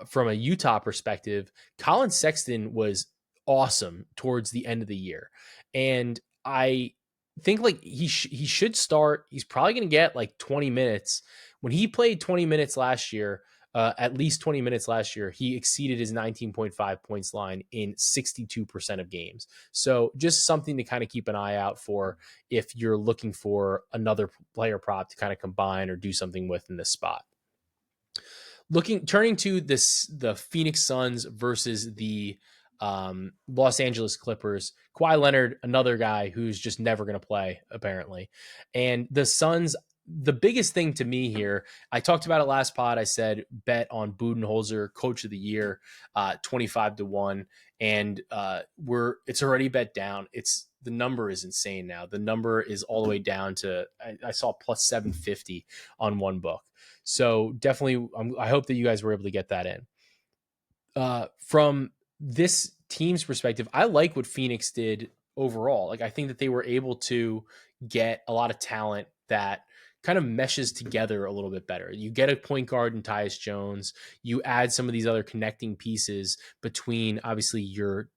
from a Utah perspective, Colin Sexton was awesome towards the end of the year. And I think like he should start. He's probably going to get like 20 minutes. When he played 20 minutes last year, at least 20 minutes last year, he exceeded his 19.5 points line in 62% of games. So just something to kind of keep an eye out for if you're looking for another player prop to kind of combine or do something with in this spot. Turning to the Phoenix Suns versus the Los Angeles Clippers. Kawhi Leonard, another guy who's just never going to play, apparently. And the Suns, the biggest thing to me here, I talked about it last pod. I said bet on Budenholzer, Coach of the Year, 25-1, and it's already bet down. The number is insane now. The number is all the way down to I saw plus 750 on one book. So definitely, I hope that you guys were able to get that in. From this team's perspective, I like what Phoenix did overall. Like I think that they were able to get a lot of talent that kind of meshes together a little bit better. You get a point guard in Tyus Jones. You add some of these other connecting pieces between obviously your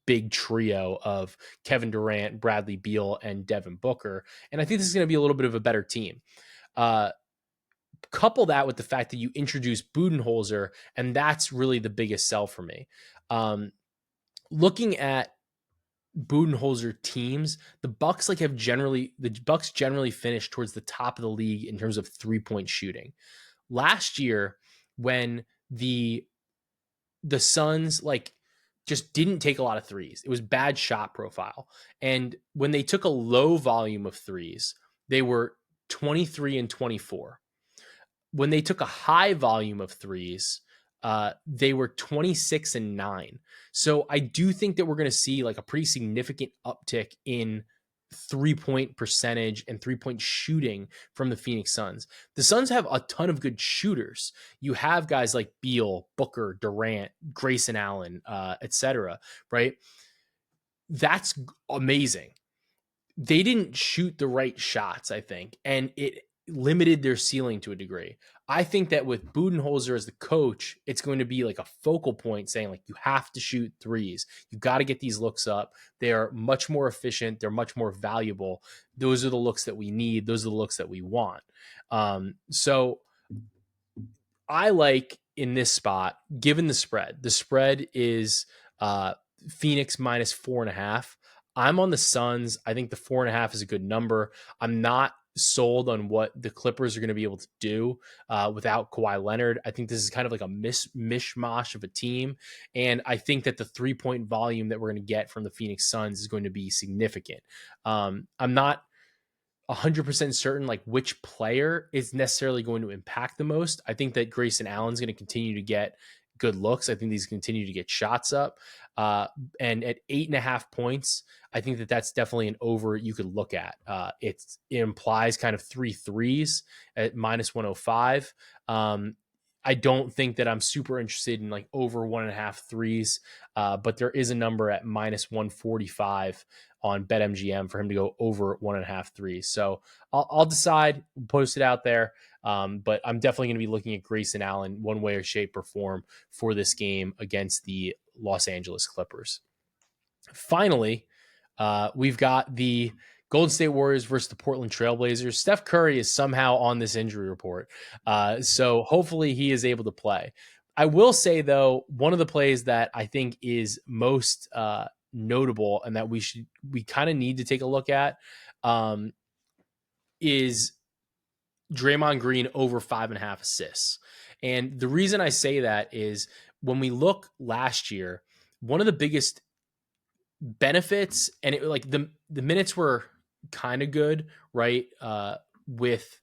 big trio of Kevin Durant, Bradley Beal, and Devin Booker. And I think this is going to be a little bit of a better team. couple that with the fact that you introduce Budenholzer, and that's really the biggest sell for me. Looking at Budenholzer teams, the Bucks generally finish towards the top of the league in terms of 3-point shooting. Last year, when the Suns just didn't take a lot of threes, it was bad shot profile. And when they took a low volume of threes, they were 23 and 24. When they took a high volume of threes, they were 26 and 9. So I do think that we're going to see a pretty significant uptick in 3-point percentage and 3-point shooting from the Phoenix Suns. The Suns have a ton of good shooters. You have guys like Beal, Booker, Durant, Grayson Allen, etc. Right? That's amazing. They didn't shoot the right shots, I think, and it limited their ceiling to a degree. I think that with Budenholzer as the coach, it's going to be a focal point saying you have to shoot threes. You got to get these looks up. They are much more efficient. They're much more valuable. Those are the looks that we need. Those are the looks that we want. So I in this spot, given the spread is Phoenix minus 4.5. I'm on the Suns. I think the 4.5 is a good number. I'm not sold on what the Clippers are going to be able to do without Kawhi Leonard. I think this is kind of a mishmash of a team. And I think that the 3-point volume that we're going to get from the Phoenix Suns is going to be significant. I'm not 100% certain which player is necessarily going to impact the most. I think that Grayson Allen's going to continue to get good looks. I think these continue to get shots up. And at 8.5 points, I think that that's definitely an over you could look at. It implies kind of 3 threes at minus 105. I don't think that I'm super interested in over 1.5 threes, but there is a number at minus 145 on BetMGM for him to go over 1.5 threes. So I'll decide, post it out there. But I'm definitely going to be looking at Grayson Allen one way or shape or form for this game against the Los Angeles Clippers. Finally, we've got the Golden State Warriors versus the Portland Trailblazers. Steph Curry is somehow on this injury report. So hopefully he is able to play. I will say, though, one of the plays that I think is most notable and that we kind of need to take a look at is Draymond Green over 5.5 assists. And the reason I say that is when we look last year, one of the biggest benefits, and the minutes were kind of good, right? With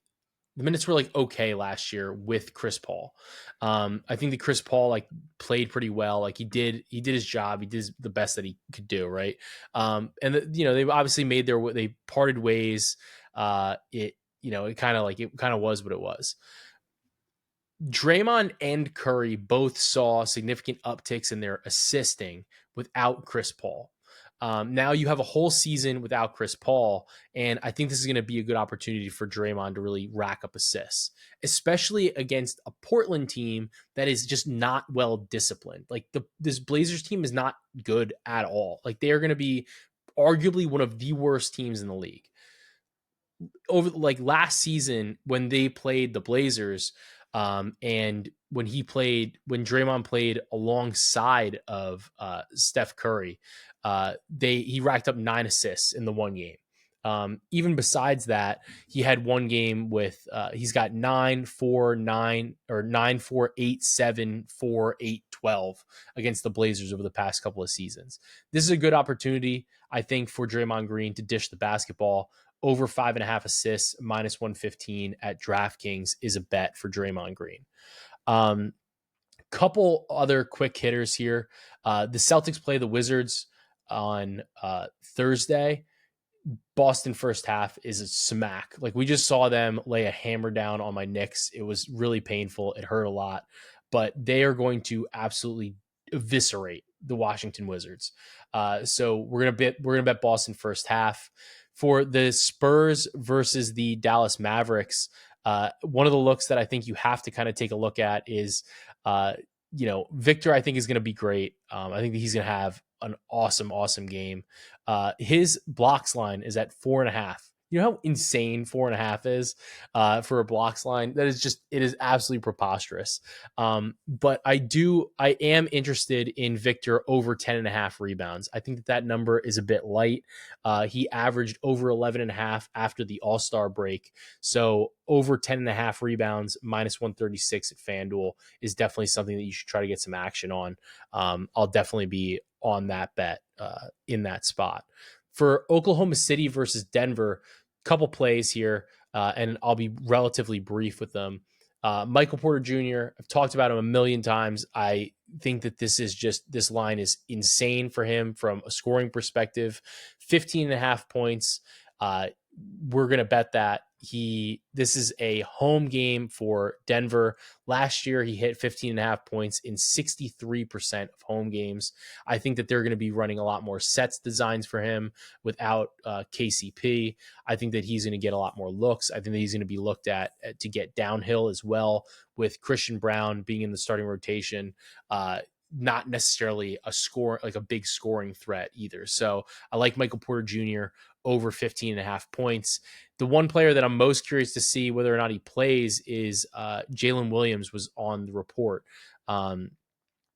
the minutes were okay last year with Chris Paul. I think that Chris Paul played pretty well. He did his job. He did the best that he could do, right? They obviously they parted ways. It kind of was what it was. Draymond and Curry both saw significant upticks in their assisting without Chris Paul. Now you have a whole season without Chris Paul, and I think this is going to be a good opportunity for Draymond to really rack up assists, especially against a Portland team that is just not well disciplined. This Blazers team is not good at all. They are going to be arguably one of the worst teams in the league. Over last season when they played the Blazers, and when Draymond played alongside of Steph Curry, he racked up 9 assists in the one game. Even besides that, he had one game with he's got 9, 4, 9 or 9, 4, 8, 7, 4, 8, 12 against the Blazers over the past couple of seasons. This is a good opportunity, I think, for Draymond Green to dish the basketball. Over 5.5 assists, minus 115 at DraftKings is a bet for Draymond Green. Couple other quick hitters here. The Celtics play the Wizards on Thursday. Boston first half is a smack. We just saw them lay a hammer down on my Knicks. It was really painful. It hurt a lot, but they are going to absolutely eviscerate the Washington Wizards. So we're gonna bet Boston first half. For the Spurs versus the Dallas Mavericks, one of the looks that I think you have to kind of take a look at is, Victor, I think, is going to be great. I think that he's going to have an awesome game. His blocks line is at 4.5. You know how insane 4.5 is for a blocks line? That is just, it is absolutely preposterous. But I am interested in Victor over 10.5 rebounds. I think that number is a bit light. He averaged over 11.5 after the All-Star break. So over 10.5 rebounds, minus 136 at FanDuel is definitely something that you should try to get some action on. I'll definitely be on that bet in that spot. For Oklahoma City versus Denver, couple plays here, and I'll be relatively brief with them. Michael Porter Jr., I've talked about him a million times. I think that this line is insane for him from a scoring perspective. 15.5 points. We're going to bet that this is a home game for Denver. Last year, he hit 15.5 points in 63% of home games. I think that they're going to be running a lot more sets designs for him without KCP. I think that he's going to get a lot more looks. I think that he's going to be looked at to get downhill as well, with Christian Brown being in the starting rotation. Not necessarily a big scoring threat either. So I like Michael Porter Jr. over 15.5 points. The one player that I'm most curious to see whether or not he plays is Jalen Williams was on the report.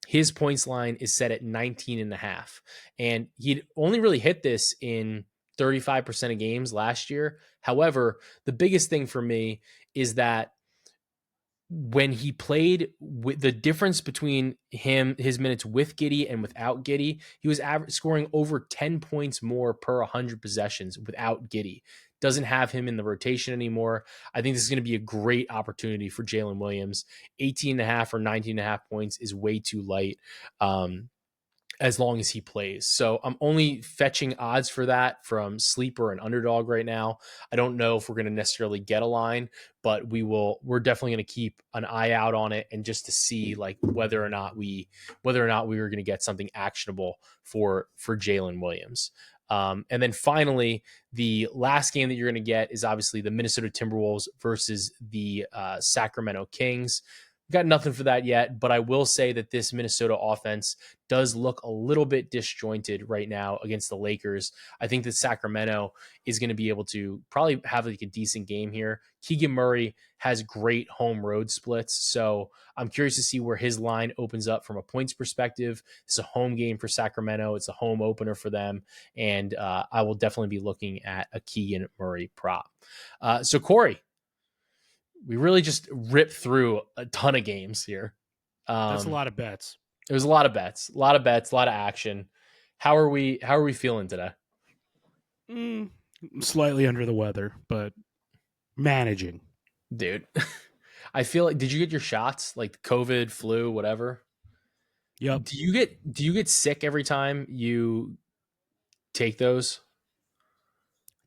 His points line is set at 19.5, and he'd only really hit this in 35% of games last year. However, the biggest thing for me is that when he played, with the difference between his minutes with Giddey and without Giddey, he was scoring over 10 points more per 100 possessions without Giddey. Doesn't have him in the rotation anymore. I think this is going to be a great opportunity for Jalen Williams. 18.5 or 19.5 points is way too light. As long as he plays. So I'm only fetching odds for that from Sleeper and Underdog right now. I don't know if we're going to necessarily get a line, but we're definitely going to keep an eye out on it, and just to see like whether or not we were going to get something actionable for Jalen Williams. And then finally, the last game that you're going to get is obviously the Minnesota Timberwolves versus the Sacramento Kings. Got nothing for that yet, but I will say that this Minnesota offense does look a little bit disjointed right now against the Lakers. I think that Sacramento is going to be able to probably have like a decent game here. Keegan Murray has great home road splits, so I'm curious to see where his line opens up from a points perspective. It's a home game for Sacramento. It's a home opener for them, and I will definitely be looking at a Keegan Murray prop. So Corey, we really just ripped through a ton of games here. That's a lot of bets. It was a lot of bets, a lot of action. How are we feeling today? Slightly under the weather, but managing. Dude, I feel like, did you get your shots? Like COVID, flu, whatever? Yep. Do you get sick every time you take those?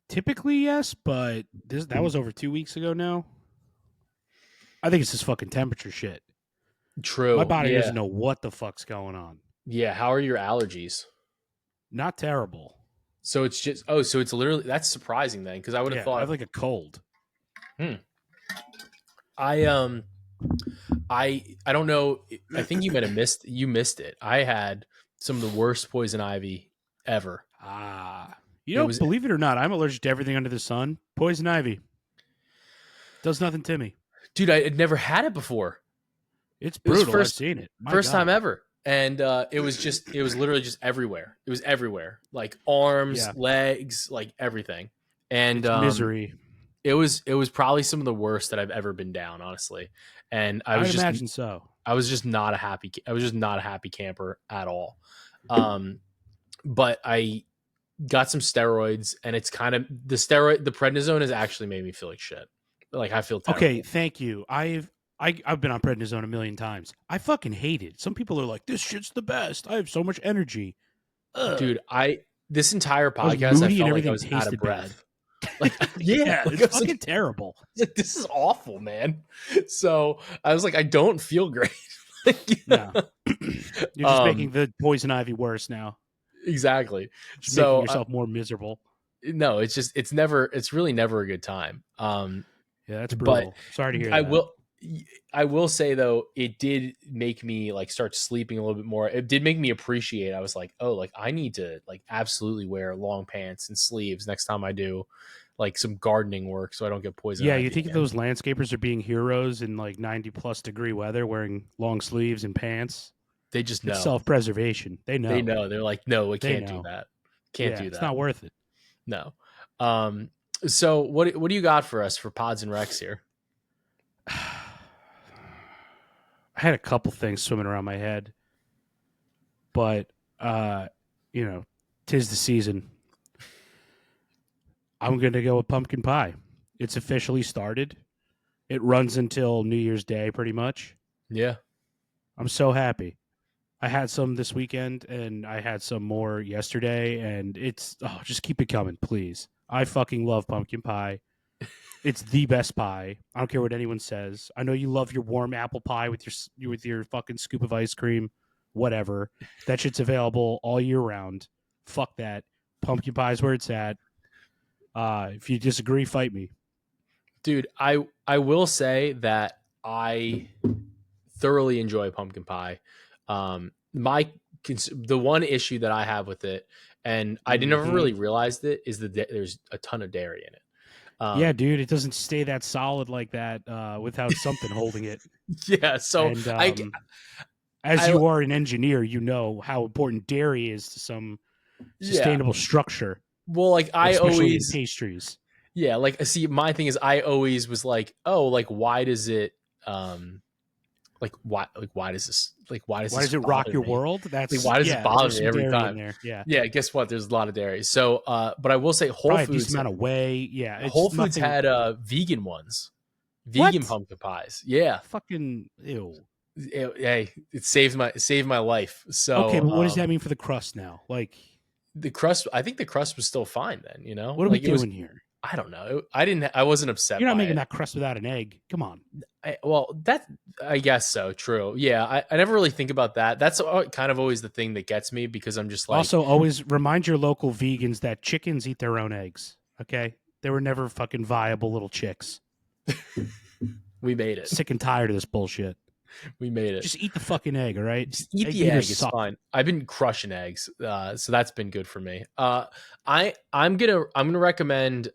Typically, yes, but that was over 2 weeks ago now. I think it's just fucking temperature shit. True. My body doesn't know what the fuck's going on. Yeah. How are your allergies? Not terrible. So it's just, so it's literally, that's surprising then, because I would have thought. I have like a cold. I don't know. I think you missed it. I had some of the worst poison ivy ever. Believe it or not, I'm allergic to everything under the sun. Poison ivy does nothing to me. Dude, I had never had it before. It's brutal. I've seen it. First time ever. And it was literally just everywhere. It was everywhere. Like arms, legs, like everything. And misery. It was probably some of the worst that I've ever been down, honestly. And I imagine so. I was just not a happy camper at all. But I got some steroids, and it's kind of the prednisone has actually made me feel like shit. Like I feel terrible. Okay, thank you. I've been on prednisone a million times. I fucking hate it. Some people are like, this shit's the best. I have so much energy. Ugh. Dude, this entire podcast I felt like I was out of breath. Like, it's fucking terrible. Like, this is awful, man. So I was like, I don't feel great. No. You're just making the poison ivy worse now. Exactly. Just making yourself more miserable. No, it's really never a good time. Yeah, that's brutal. But sorry to hear that. I will say though, it did make me like start sleeping a little bit more. It did make me appreciate. I was like, oh, like I need to like absolutely wear long pants and sleeves next time I do like some gardening work so I don't get poison. Yeah, ivy you think again. those landscapers are being heroes in like 90+ degree weather, wearing long sleeves and pants? They just It's know. self-preservation. They know. They know. They're like, no, we They can't do know. that. Can't Yeah, do it's that. not worth it. No. So what do you got for us for pods and Rex here? I had a couple things swimming around my head, but you know, 'tis the season. I'm going to go with pumpkin pie. It's officially started. It runs until New Year's Day, pretty much. Yeah. I'm so happy. I had some this weekend, and I had some more yesterday, and it's just keep it coming, please. I fucking love pumpkin pie. It's the best pie. I don't care what anyone says. I know you love your warm apple pie with your fucking scoop of ice cream, whatever. That shit's available all year round. Fuck that. Pumpkin pie is where it's at. If you disagree, fight me. Dude, I will say that I thoroughly enjoy pumpkin pie. The one issue that I have with it, and I never really realized it, is that there's a ton of dairy in it. Yeah, dude, it doesn't stay that solid like that without something holding it. Yeah, so And as you are an engineer, you know how important dairy is to some sustainable structure. Well, like I especially always in pastries. Yeah, like see, my thing is I always was like, oh, like why does it why does this it rock your me? world? That's like, why does it bother me every time? There. Yeah. Yeah, guess what? There's a lot of dairy. So but I will say Whole Probably Foods a decent amount of whey. Yeah. It's Whole Foods nothing... had vegan ones. Vegan pumpkin pies. Yeah. Fucking ew. Hey, it saved my life. So okay, but what does that mean for the crust now? Like the crust, I think the crust was still fine then, you know? What are we doing here? I don't know. I wasn't upset. You're not making that crust without an egg. Come on. I guess so. True. Yeah. I never really think about that. That's kind of always the thing that gets me, because I'm just like, also always remind your local vegans that chickens eat their own eggs. Okay. They were never fucking viable little chicks. We made it. Sick and tired of this bullshit. We made it. Just eat the fucking egg, all right? Just eat the egg. It's fine. I've been crushing eggs, so that's been good for me. I'm gonna recommend.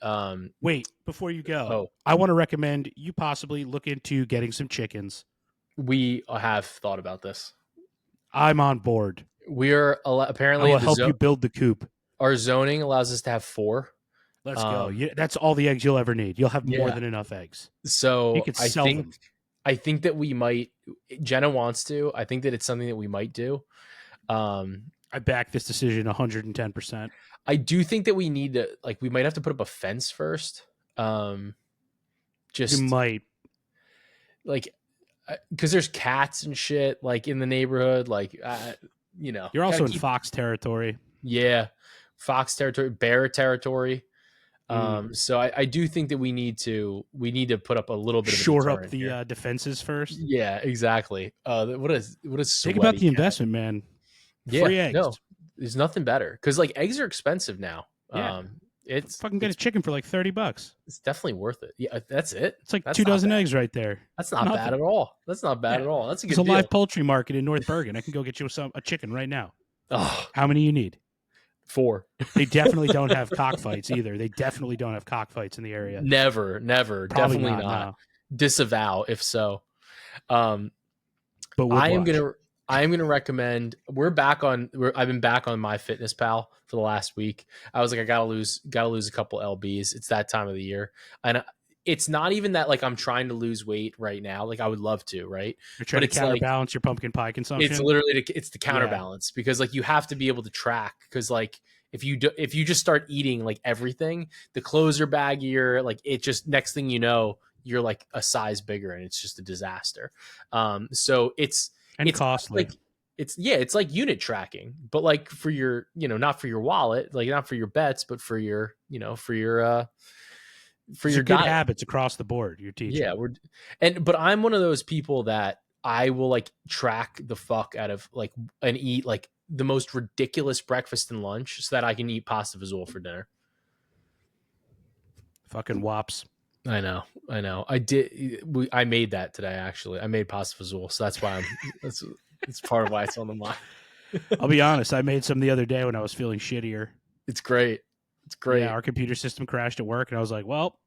Wait, before you go, I want to recommend you possibly look into getting some chickens. We have thought about this. I'm on board. We're apparently I will help you build the coop. Our zoning allows us to have 4. Let's go. That's all the eggs you'll ever need. You'll have more than enough eggs. So you could sell them. I think that we might. Jenna wants to. I think that it's something that we might do. I back this decision 110%. I do think that we need to, like, we might have to put up a fence first. Just you might, like, because there's cats and shit like in the neighborhood. Like, you're also in fox territory. Yeah, fox territory, bear territory. So I do think that we need to put up a little bit of shore up the defenses first. Yeah, exactly. What is think about the investment, man. Yeah, free eggs. No, there's nothing better, because like eggs are expensive now. Yeah. It's fucking get a chicken for like $30. It's definitely worth it. Yeah, that's it. It's like 2 dozen eggs right there. That's not bad at all. That's not bad at all. That's a good deal. It's a live poultry market in North Bergen. I can go get you a chicken right now. Oh, how many you need? 4. They definitely don't have cockfights either. They definitely don't have cockfights in the area. Never. Probably Definitely not. No. Disavow if so. But I am gonna recommend. I've been back on MyFitnessPal for the last week. I was like, I gotta lose a couple lbs. It's that time of the year, and it's not even that like I'm trying to lose weight right now. Like I would love to, right? You're trying to counterbalance your pumpkin pie consumption. It's literally it's the counterbalance, because like you have to be able to track, because like if you just start eating like everything, the clothes are baggier. Like it just, next thing you know, you're like a size bigger, and it's just a disaster. So it's costly. Like it's like unit tracking, but like for your, not for your wallet, like not for your bets, but for your, for your good diet. Habits across the board you're teaching. Yeah, but I'm one of those people that I will like track the fuck out of like and eat like the most ridiculous breakfast and lunch so that I can eat pasta fazool for dinner. Fucking wops. I know. I made that today, actually. I made pasta fazool, so that's why it's part of why it's on the mind. I'll be honest, I made some the other day when I was feeling shittier. It's great. It's Yeah, great. our computer system crashed at work, and I was like, well,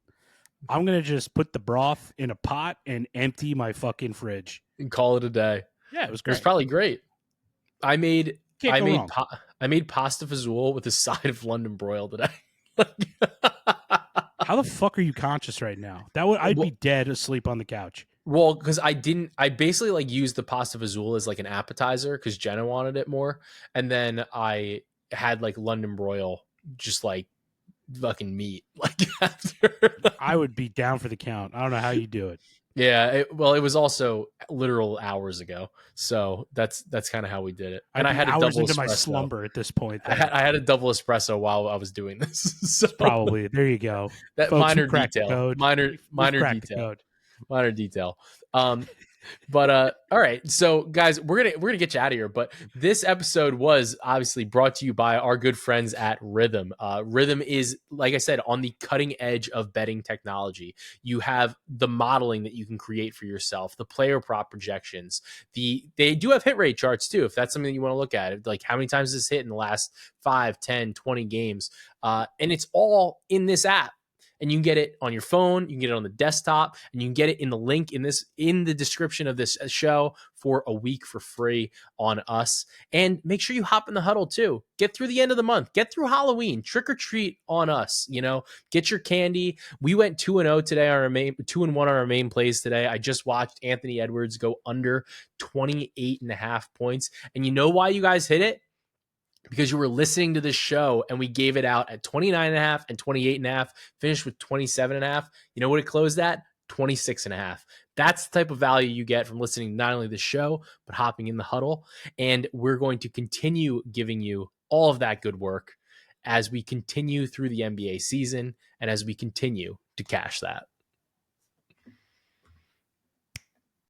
I'm going to just put the broth in a pot and empty my fucking fridge. And call it a day. Yeah, it was It was great. probably great. I made Can't I go made wrong. I made pasta fazool with a side of London broil today. How the fuck are you conscious right now? I'd be well, dead asleep on the couch. well, because I basically like used the pasta fazool as like an appetizer because Jenna wanted it more, and then I had like London broil, just like fucking meat, like after. I would be down for the count. I don't know how you do it. Yeah, it was also literal hours ago, so that's kind of how we did it. And I'd I be had a hours double into my espresso. slumber at this point. I Then had a double espresso while I was doing this, so probably there you go, that folks. We minor cracked the detail, code. We've minor cracked the detail, code. minor detail. But all right, so guys, we're gonna get you out of here. But this episode was obviously brought to you by our good friends at Rithmm. Rithmm is, like I said, on the cutting edge of betting technology. You have the modeling that you can create for yourself, the player prop projections. They do have hit rate charts too, if that's something that you want to look at. Like how many times this hit in the last 5, 10, 20 games, and it's all in this app. And you can get it on your phone, you can get it on the desktop, and you can get it in the link in the description of this show for a week for free on us. And make sure you hop in the huddle too. Get through the end of the month, get through Halloween, trick or treat on us. Get your candy. We went 2-0 today. 2-1 on our main plays today. I just watched Anthony Edwards go under 28.5 points, and you know why you guys hit it? Because you were listening to this show and we gave it out at 29.5 and 28.5, finished with 27.5. You know what it closed at? 26.5. That's the type of value you get from listening to not only the show, but hopping in the huddle. And we're going to continue giving you all of that good work as we continue through the NBA season and as we continue to cash that.